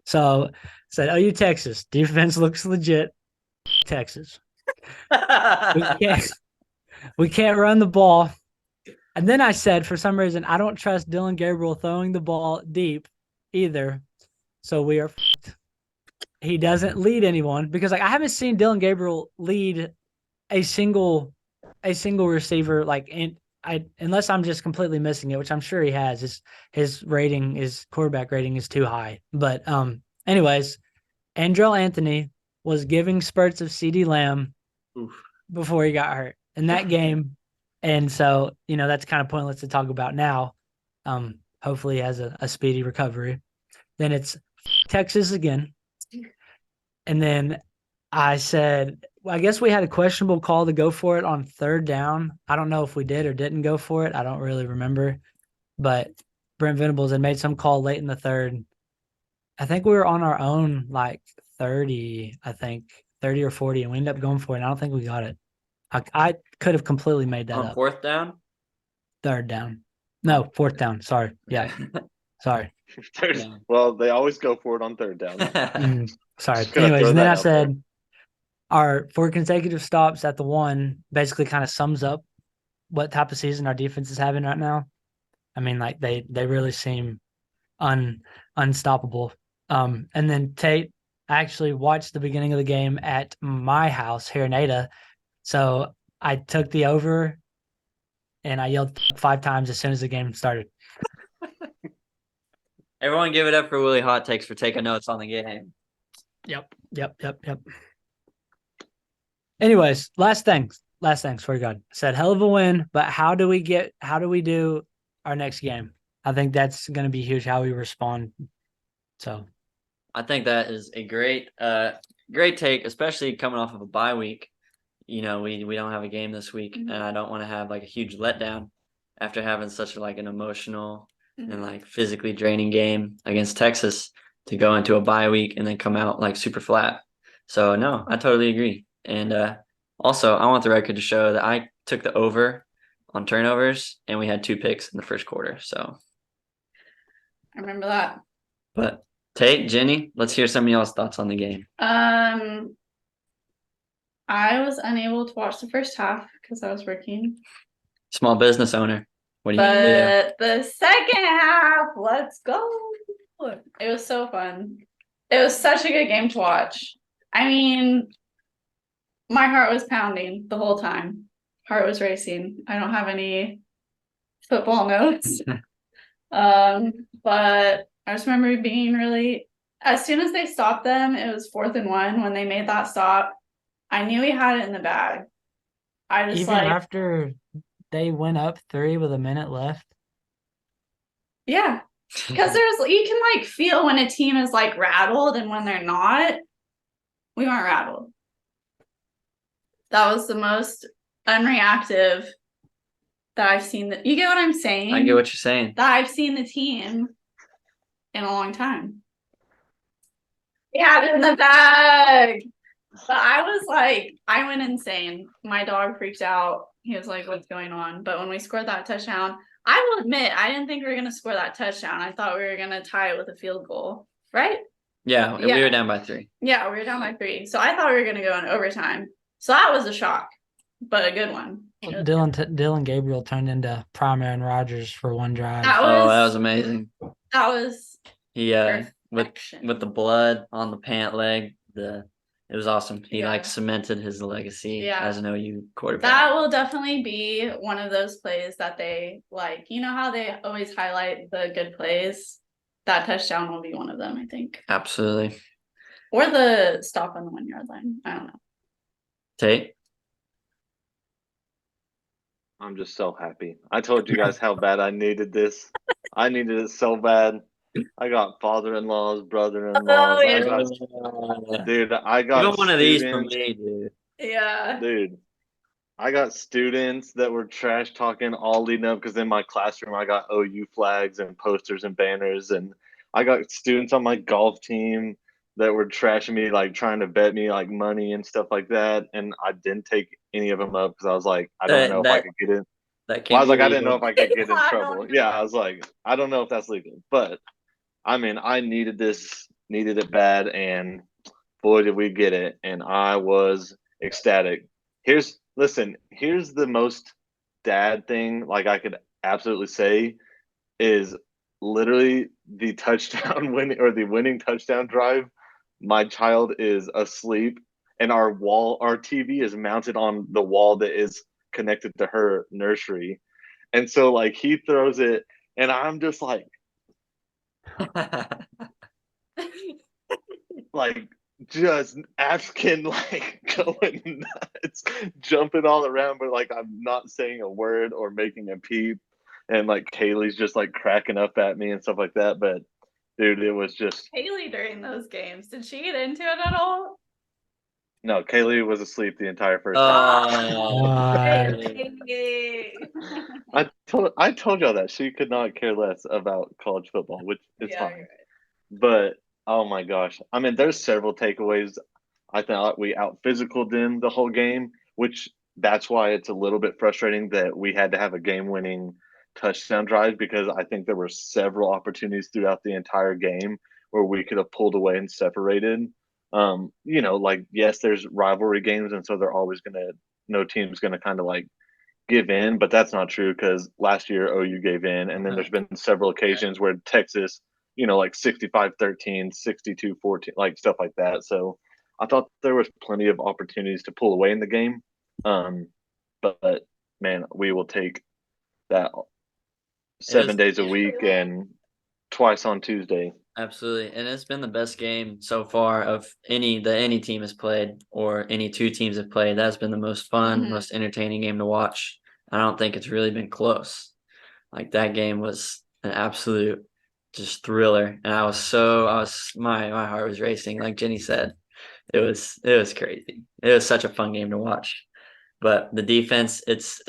So said, "Oh, you Texas defense looks legit. Texas, we can't run the ball." And then I said, for some reason, I don't trust Dylan Gabriel throwing the ball deep either. So we are. He doesn't lead anyone because I haven't seen Dylan Gabriel lead a single receiver unless I'm just completely missing it, which I'm sure he has. His quarterback rating is too high. But anyways, Andrell Anthony was giving spurts of CD Lamb before he got hurt in that game. And so, that's kind of pointless to talk about now. Hopefully he has a speedy recovery. Then it's Texas again. And then I said, well, I guess we had a questionable call to go for it on 3rd down. I don't know if we did or didn't go for it. I don't really remember. But Brent Venables had made some call late in the 3rd. I think we were on our own 30, 30 or 40, and we ended up going for it. And I don't think we got it. I could have completely made that On up. 4th down? 3rd down. No, 4th down. Sorry. Yeah. Sorry. Well, they always go for it on 3rd down. Sorry. Just gonna Anyways, throw and then that I out there. said our 4 consecutive stops at the 1 basically kind of sums up what type of season our defense is having right now. I mean, they really seem unstoppable. And then Tate, I actually watched the beginning of the game at my house here in Ada. So I took the over and I yelled 5 times as soon as the game started. Everyone give it up for Willie Hot Takes for taking notes on the game. Yep. Anyways, last things for God. Said hell of a win, but how do we do our next game? I think that's going to be huge how we respond. So I think that is a great take, especially coming off of a bye week. We don't have a game this week, and I don't want to have a huge letdown after having such an emotional and physically draining game against Texas to go into a bye week and then come out super flat. So no, I totally agree. And also I want the record to show that I took the over on turnovers and we had 2 picks in the first quarter. So I remember that. But Tate, Jenny, let's hear some of y'all's thoughts on the game. I was unable to watch the first half because I was working. Small business owner. What do you But the second half, let's go. It was so fun. It was such a good game to watch. I mean, my heart was pounding the whole time. Heart was racing. I don't have any football notes. But I just remember being really, as soon as they stopped them, it was 4th and 1. When they made that stop, I knew he had it in the bag. I just even after they went up 3 with a minute left. Yeah. Because you can like feel when a team is like rattled and when they're not. We weren't rattled. That was the most unreactive that I've seen. You get what I'm saying? I get what you're saying. That I've seen the team in a long time. We had it in the bag. But I was like, I went insane. My dog freaked out. He was like, what's going on? But when we scored that touchdown, I will admit, I didn't think we were going to score that touchdown. I thought we were going to tie it with a field goal, right? Yeah, we were down by 3. Yeah, we were down by 3. So I thought we were going to go in overtime. So that was a shock, but a good one. Dylan Gabriel turned into prime Aaron Rodgers for one drive. That was amazing. That was with the blood on the pant leg, it was awesome. He like cemented his legacy as an OU quarterback. That will definitely be one of those plays that they like. You know how they always highlight the good plays? That touchdown will be one of them, I think. Absolutely. Or the stop on the 1 yard line. I don't know. Tate? I'm just so happy. I told you guys how bad I needed this. I needed it so bad. I got father-in-laws, brother-in-laws. Dude, I got even one of these from me, dude. Yeah. Dude, I got students that were trash talking all leading up because in my classroom I got OU flags and posters and banners, and I got students on my golf team that were trashing me, like trying to bet me like money and stuff like that, and I didn't take any of them up because I was like, I don't know if I could get in. I was like, I didn't know if I could get in trouble. Yeah, I was like, I don't know if that's legal, but I mean, I needed it bad, and boy, did we get it, and I was ecstatic. Here's the most dad thing like I could absolutely say is literally the touchdown winning or the winning touchdown drive. My child is asleep, and our TV is mounted on the wall that is connected to her nursery, and so like he throws it, and I'm just like like just asking, like going nuts, jumping all around, but like I'm not saying a word or making a peep. And like Kaylee's just like cracking up at me and stuff like that. But dude, it was just Kaylee during those games. Did she get into it at all? No, Kaylee was asleep the entire first half. I told y'all that she could not care less about college football, which is fine. Right. But oh my gosh, I mean, there's several takeaways. I thought we out physicaled them the whole game, which that's why it's a little bit frustrating that we had to have a game winning touchdown drive because I think there were several opportunities throughout the entire game where we could have pulled away and separated. Like yes, there's rivalry games, and so they're always no team's gonna kind of like give in, but that's not true because last year OU gave in, and then there's been several occasions where Texas, like 65-13, 62-14, like stuff like that. So I thought there was plenty of opportunities to pull away in the game. But man, we will take that 7 days a week and twice on Tuesday. Absolutely. And it's been the best game so far of any team has played or any two teams have played. That's been the most fun, most entertaining game to watch. I don't think it's really been close. Like that game was an absolute just thriller. And my heart was racing. Like Jenny said, it was crazy. It was such a fun game to watch. But the defense, it's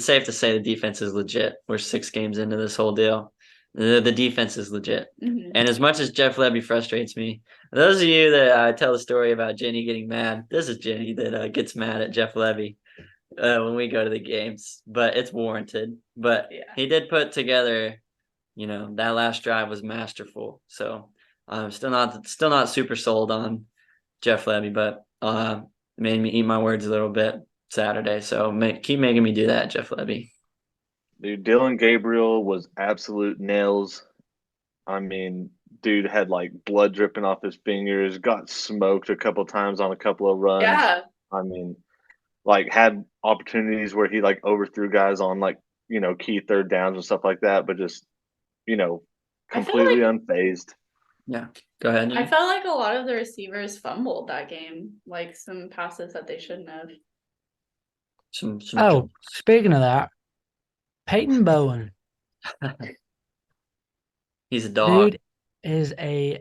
safe to say the defense is legit. We're 6 games into this whole deal. The defense is legit. Mm-hmm. And as much as Jeff Lebby frustrates me, those of you that tell the story about Jenny getting mad, this is Jenny that gets mad at Jeff Lebby when we go to the games. But it's warranted. But he did put together, that last drive was masterful. So I'm still not super sold on Jeff Lebby, but made me eat my words a little bit Saturday. So keep making me do that, Jeff Lebby. Dude, Dylan Gabriel was absolute nails. I mean, dude had like blood dripping off his fingers, got smoked a couple times on a couple of runs. Yeah. I mean, like had opportunities where he like overthrew guys on like, key third downs and stuff like that, but just, completely unfazed. Yeah. Go ahead. I felt like a lot of the receivers fumbled that game, like some passes that they shouldn't have. Speaking of that, Peyton Bowen. He's a dog. Dude is a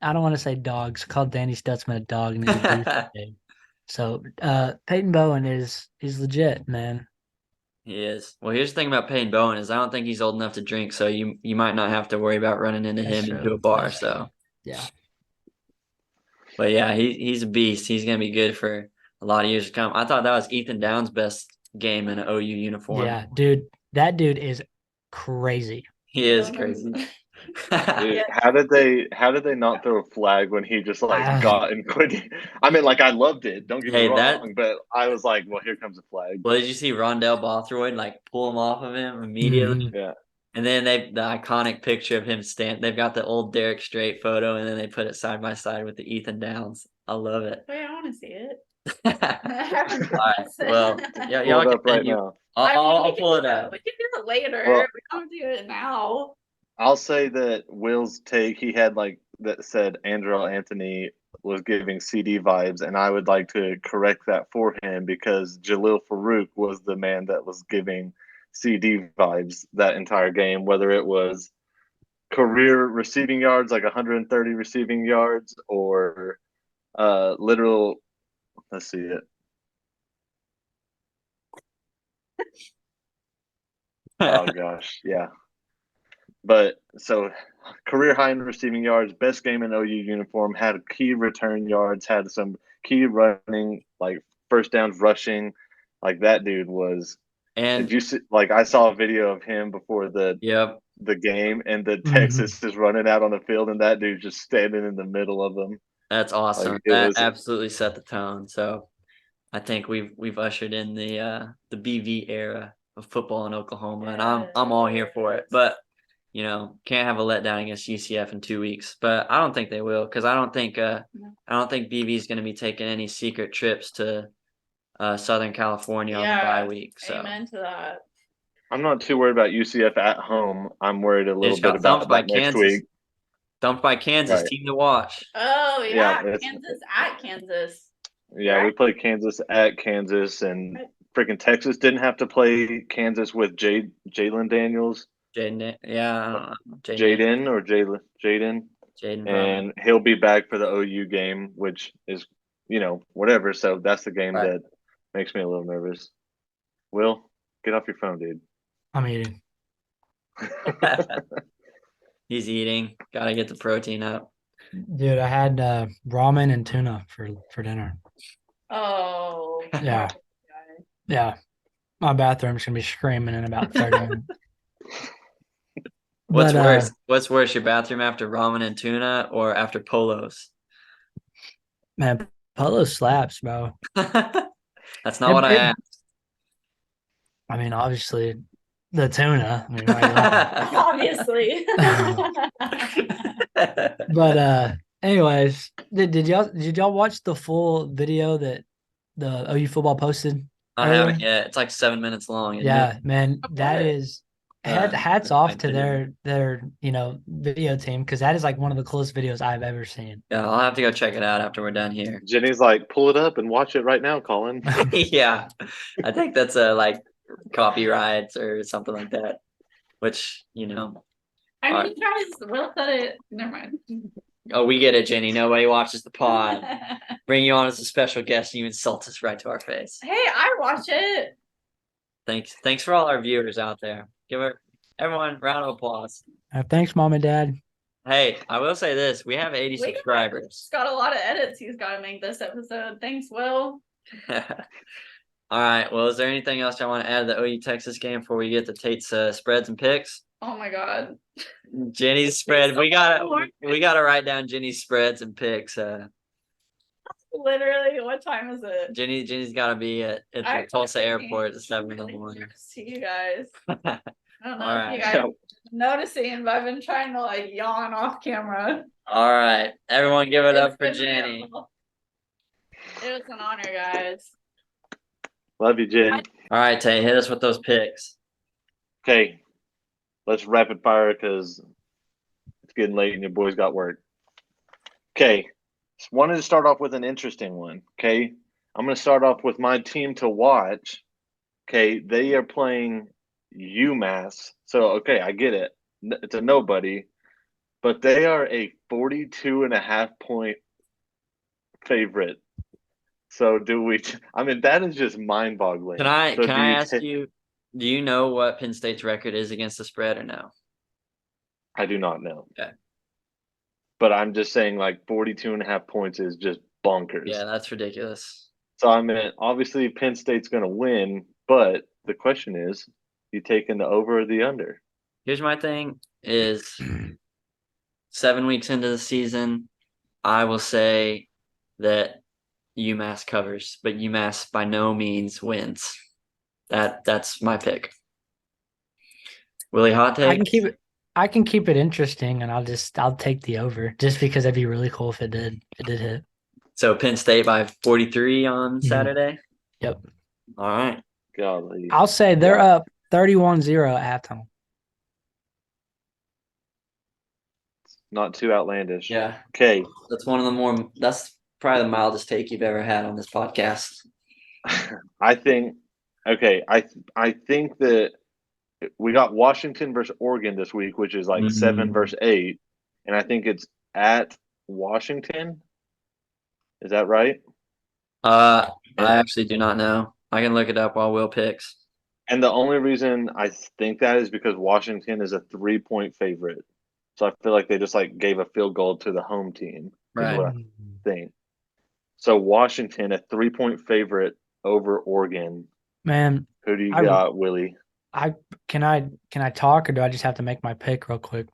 I don't want to say dogs. Called Danny Stutzman a dog, and he's a douchebag. So Peyton Bowen is legit, man. He is. Well, here's the thing about Peyton Bowen is I don't think he's old enough to drink, so you might not have to worry about running into That's him true. into a bar. That's So, yeah. but yeah, he's a beast. He's gonna be good for a lot of years to come. I thought that was Ethan Downs' best game in an OU uniform. Yeah, dude. That dude is crazy. He is crazy. Dude, how did they not throw a flag when he just like Ah, got and quit? I mean, like I loved it. Don't get me Hey, wrong, but I was like, well, here comes a flag. Well, did you see Rondell Bothroyd like pull him off of him immediately? mhm. Yeah, And then the iconic picture of him they've got the old Derek Strait photo, and then they put it side by side with the Ethan Downs. I love it. Wait, I want to see it. All right. Well, yeah, pull y'all it up right continue. now. I'll We pull can it up. We can do it later. Well, We don't do it now. I'll say that Will's take, he had like that said Andrew Anthony was giving CD vibes, and I would like to correct that for him because Jalil Farouk was the man that was giving CD vibes that entire game, whether it was career receiving yards, like 130 receiving yards, or literal, let's see it. Oh gosh, yeah. But so career high in receiving yards, best game in OU uniform, had key return yards, had some key running, like first downs rushing. Like that dude was. Did And you see? Like I saw a video of him before yep, the game, and the Mhm. Texas is running out on the field, and that dude's just standing in the middle of them. that's awesome. Like it That was. absolutely set the tone. So I think we've ushered in the BV era of football in Oklahoma, and I'm all here for it. But can't have a letdown against UCF in 2 weeks. But I don't think they will because I don't think BV is going to be taking any secret trips to Southern California on the bye week. So Amen to that. I'm not too worried about UCF at home. I'm worried a they little just bit got thumped about by that next Kansas. week. Thumped by Kansas, Right. team to watch. Oh Yeah, yeah, Kansas at Kansas. Yeah, we Correct? played Kansas at Kansas, and freaking Texas didn't have to play Kansas with Jalen Daniels, Jaden, yeah, I don't know. Jaden or Jaden, Jaden probably. and he'll be back for the OU game, which is whatever. So that's the game Right. that makes me a little nervous. Will, get off your phone, dude. I'm eating. He's eating. Got to get the protein up. Dude, I had ramen and tuna for dinner. Oh. Yeah. Yeah. My bathroom's gonna be screaming in about 30 minutes. What's But worse? What's worse, your bathroom after ramen and tuna or after polos? man, Polo slaps, bro. That's not what I asked. I mean, obviously the tuna. I mean, why you laughing? Obviously. But anyways, did y'all watch the full video that the OU football posted I earlier? haven't yet. It's like 7 minutes long. Isn't Yeah, it? man, that is hats off to their video team because that is like one of the coolest videos I've ever seen. Yeah, I'll have to go check it out after we're done here. Jenny's like, pull it up and watch it right now, Colin. Yeah, I think that's like copyrights or something like that. Which I mean, Alright. guys, Will said it. Never mind. Oh, we get it, Jenny. Nobody watches the pod. Bring you on as a special guest, and you insult us right to our face. Hey, I watch it. Thanks for all our viewers out there. Give everyone a round of applause. Thanks, mom and dad. Hey, I will say this: we have 80 subscribers. He's got a lot of edits he's got to make this episode. Thanks, Will. All right. Well, is there anything else I want to add to the OU Texas game before we get to Tate's spreads and picks? Oh my God. Jenny's spread. We gotta write down Jenny's spreads and picks. Literally, what time is it? Jenny's got to be at the Tulsa airport at 7 in the morning. See you guys. I don't know All if you right. guys are noticing, but I've been trying to like yawn off camera. All right, everyone, give it up for It's been Jenny. real. It was an honor, guys. Love you, Jen. All right, Tate, hit us with those picks. Okay, let's rapid fire because it's getting late and your boys got work. Okay, wanted to start off with an interesting one. Okay, I'm going to start off with my team to watch. Okay, they are playing UMass. So, okay, I get it. It's a nobody. but they are a 42.5 point favorite. So do we? I mean, that is just mind-boggling. Can I So can do I you ask you, do you know what Penn State's record is against the spread or no? I do not know. Okay. But I'm just saying, like 42.5 points is just bonkers. Yeah, that's ridiculous. So I mean, obviously Penn State's going to win, but the question is, you taking the over or the under? Here's my thing is 7 weeks into the season, I will say that UMass covers, but UMass by no means wins. That's my pick. Willie, hot I take? can keep it. I can keep it interesting, and I'll take the over just because that'd be really cool if it did. If it did hit. So Penn State by 43 on Mhm. Saturday. Yep. All right. Golly. I'll say they're up 31-0 at halftime. Not too outlandish. Yeah. Okay. That's that's probably the mildest take you've ever had on this podcast. I think I think that we got Washington versus Oregon this week, which is like 7 versus 8, and I think it's at Washington. Is that right? I actually do not know. I can look it up while Will picks. And the only reason I think that is because Washington is a 3 point favorite. So I feel like they just like gave a field goal to the home team, is Right. what I think. So Washington, a 3 point favorite over Oregon. Man, Who do you I got, Willie? I can I talk or do I just have to make my pick real quick?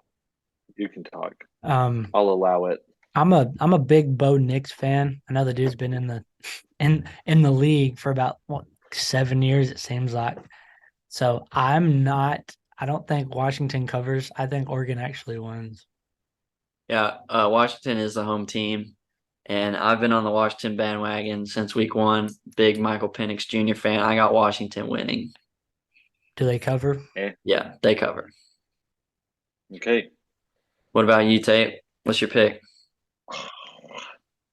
You can talk. Um, I'll allow it. I'm a big Bo Nix fan. I know the dude's been in the league for about 7 years, it seems like. So I don't think Washington covers. I think Oregon actually wins. Yeah, Washington is the home team, and I've been on the Washington bandwagon since week one. Big Michael Penix Jr. fan. I got Washington winning. Do they cover? Yeah, they cover. Okay. What about you, Tate? What's your pick?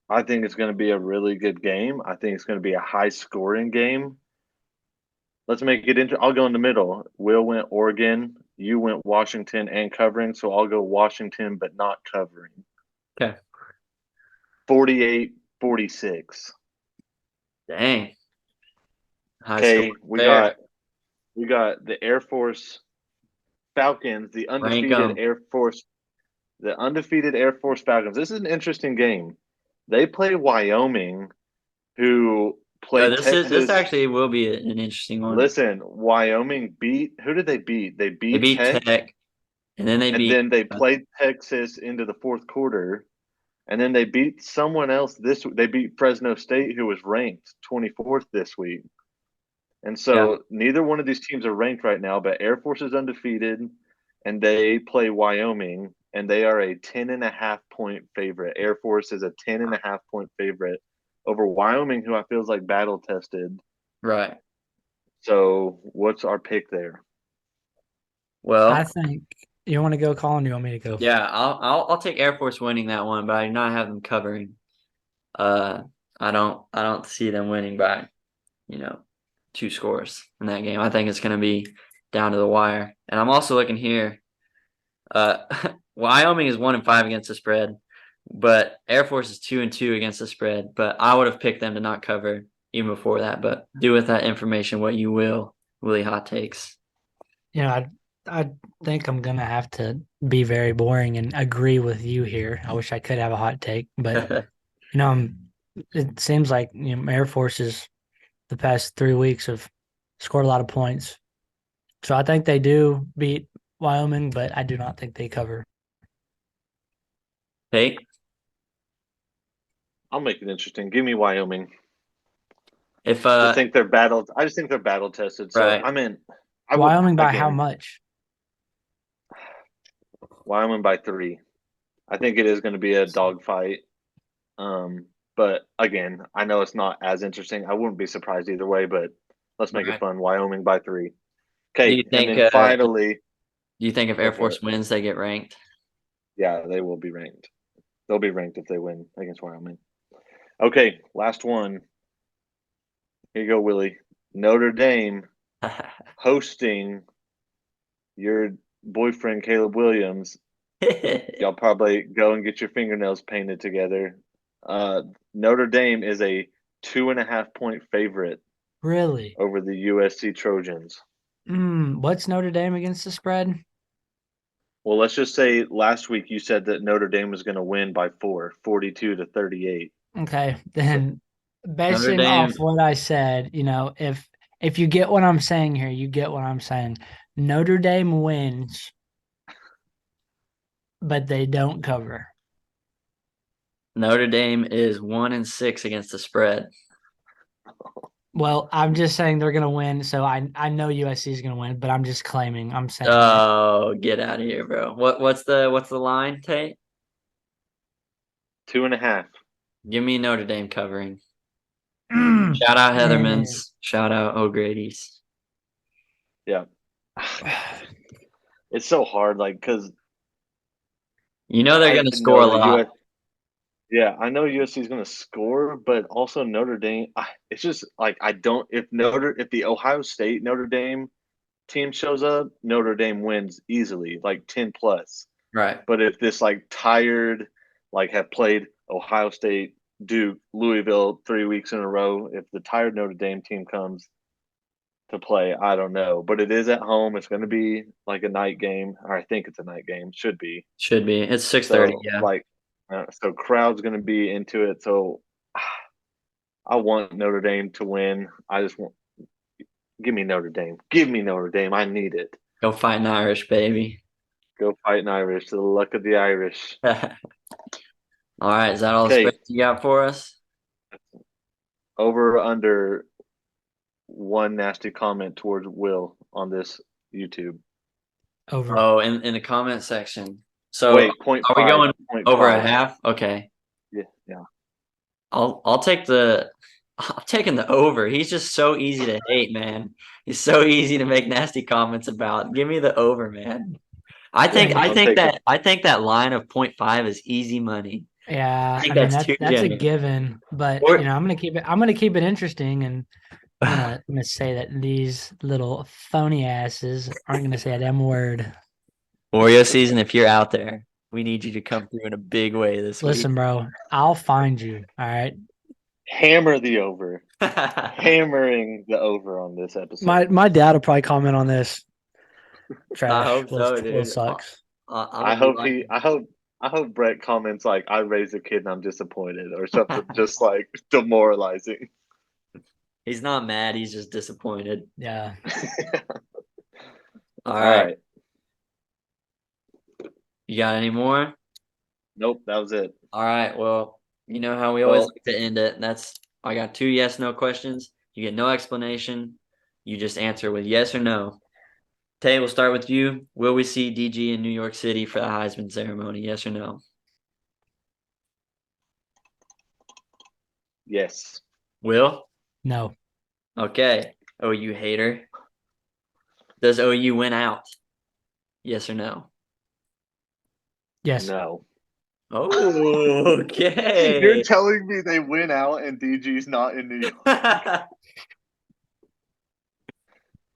I think it's going to be a really good game. I think it's going to be a high scoring game. Let's make it I'll go in the middle. Will went Oregon. You went Washington and covering. So I'll go Washington, but not covering. Okay. 48-46. Dang. High Okay, score there. we got the Air Force Falcons, the Rank undefeated 'em. Air Force Falcons. This is an interesting game. They play Wyoming, who Yeah, played this Texas. actually will be an interesting one. Listen, Wyoming beat who did they beat? They They beat beat Tech, Tech, and then they and beat. then they played Texas into the fourth quarter, and then they beat someone else this week. They beat Fresno State, who was ranked 24th this week. And Yeah, so neither one of these teams are ranked right now, but Air Force is undefeated, and they play Wyoming, and they are a 10.5 point favorite. Air Force is a 10.5 point favorite over Wyoming, who I feel is like battle tested. right. So what's our pick there? I Well, think you want to go, Colin. You want me to go? yeah, I'll take Air Force winning that one, but I do not have them covering. Uh, I don't see them winning by, you know, 2 scores in that game. I think it's going to be down to the wire. And I'm also looking here. Uh, Wyoming is 1-5 against the spread, but Air Force is 2-2 against the spread. But I would have picked them to not cover even before that. But do with that information what you will. Really hot takes. You know, I think I'm gonna have to be very boring and agree with you here. I wish I could have a hot take, but it seems like Air Forces the past 3 weeks have scored a lot of points. So I think they do beat Wyoming, but I do not think they cover. Hey, I'll make it interesting. Give me Wyoming. if I just think they're battle tested. So right, I mean, I would Wyoming by how again much? Wyoming by 3. I think it is going to be a dogfight. But again, I know it's not as interesting. I wouldn't be surprised either way, but let's make it right. fun. Wyoming by 3. Do Okay, you and think then finally, if go Air for Force it. wins, they get ranked? Yeah, they will be ranked. They'll be ranked if they win against Wyoming. Okay, last one. Here you go, Willie. Notre Dame hosting your boyfriend Caleb Williams Y'all probably go and get your fingernails painted together. Notre Dame is a 2.5 point favorite Really? over the USC Trojans. What's Notre Dame against the spread? Well, let's just say last week you said that Notre Dame was going to win by 42-38. Okay, So then Notre basing Dame. off what I said, if you get what I'm saying here, you get what I'm saying. Notre Dame wins, but they don't cover. Notre Dame is 1-6 against the spread. Well, I'm just saying they're gonna win, so I know USC is gonna win, but I'm just claiming I'm saying it. Oh, get out of here, bro. What's the line, Tate? 2.5. Give me Notre Dame covering. Mm, Shout out man. Heatherman's. Shout out O'Grady's. Yeah. It's so hard, like, because You know they're I gonna score know a that lot. yeah, I know USC is going to score, but also Notre Dame. It's just like I don't. If the Ohio State Notre Dame team shows up, Notre Dame wins easily, like 10+. Right. But if this like tired, like have played Ohio State, Duke, Louisville 3 weeks in a row, if the tired Notre Dame team comes to play, I don't know. But it is at home. It's going to be like a night game, or I think it's a night game. Should be. Should be. It's 6:30, So yeah. like, so crowd's going to be into it. So I want Notre Dame to win. I just want give me Notre Dame. Give me Notre Dame. I need it. Go fight an Irish, baby. Go fighting Irish. To the luck of the Irish. All right, is that all the Okay, space you got for us? over or under one nasty comment towards Will on this YouTube. Over. Oh, in the comment section. So Wait, point are we five. going Point over a five. half? Okay. Yeah. I'll take I'm taking the over. He's just so easy to hate, man. He's so easy to make nasty comments about. Give me the over, man. I think I I'll think take that I think that line of 0.5 is easy money. I Yeah, think I mean that's too that's a generous. given, but Or I'm gonna keep it interesting, and I'm gonna say that these little phony asses aren't gonna say a damn word. Oreo season, if you're out there, we need you to come through in a big way this week. Listen, bro, I'll find you. All right. Hammer the over. I Hammering the over on this episode. My dad will probably comment on this. Trash. hope so, Will dude. sucks. I'll be like, I hope Brett comments like I raised a kid and I'm disappointed or something just like demoralizing. he's not mad, he's just disappointed. Yeah. All All right. right. You got any more? Nope, that was it. All right. Well, you know how we always Well, like to end it. I got 2 yes, no questions. You get no explanation. You just answer with yes or no. Tay, we'll start with you. Will we see DG in New York City for the Heisman ceremony? Yes or no? yes. Will? No. Okay. OU hater. Does OU win out? Yes or no? Yes. No. Oh, You're okay. telling me they win out and DG's not in New York?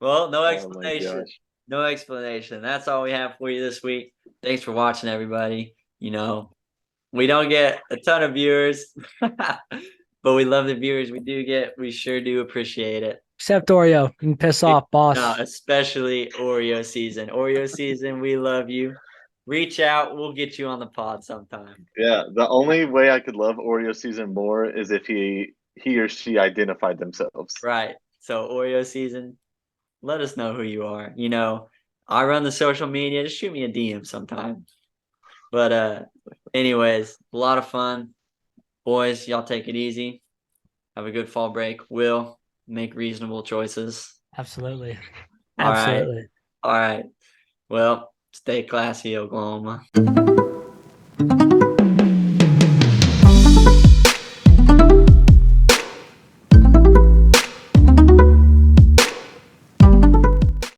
Well, no Oh my explanation. gosh. No explanation. That's all we have for you this week. Thanks for watching, everybody. We don't get a ton of viewers, but we love the viewers we do get. We sure do appreciate it. Except Oreo. You can piss off, boss. No, especially Oreo season. Oreo season, we love you. Reach out. We'll get you on the pod sometime. Yeah, the only way I could love Oreo season more is if he or she identified themselves. Right. So Oreo season, let us know who you are. I run the social media. Just shoot me a DM sometime. But anyways, a lot of fun. Boys, y'all take it easy. Have a good fall break. Will make reasonable choices. Absolutely. All right. Absolutely. All right. Well, stay classy, Oklahoma.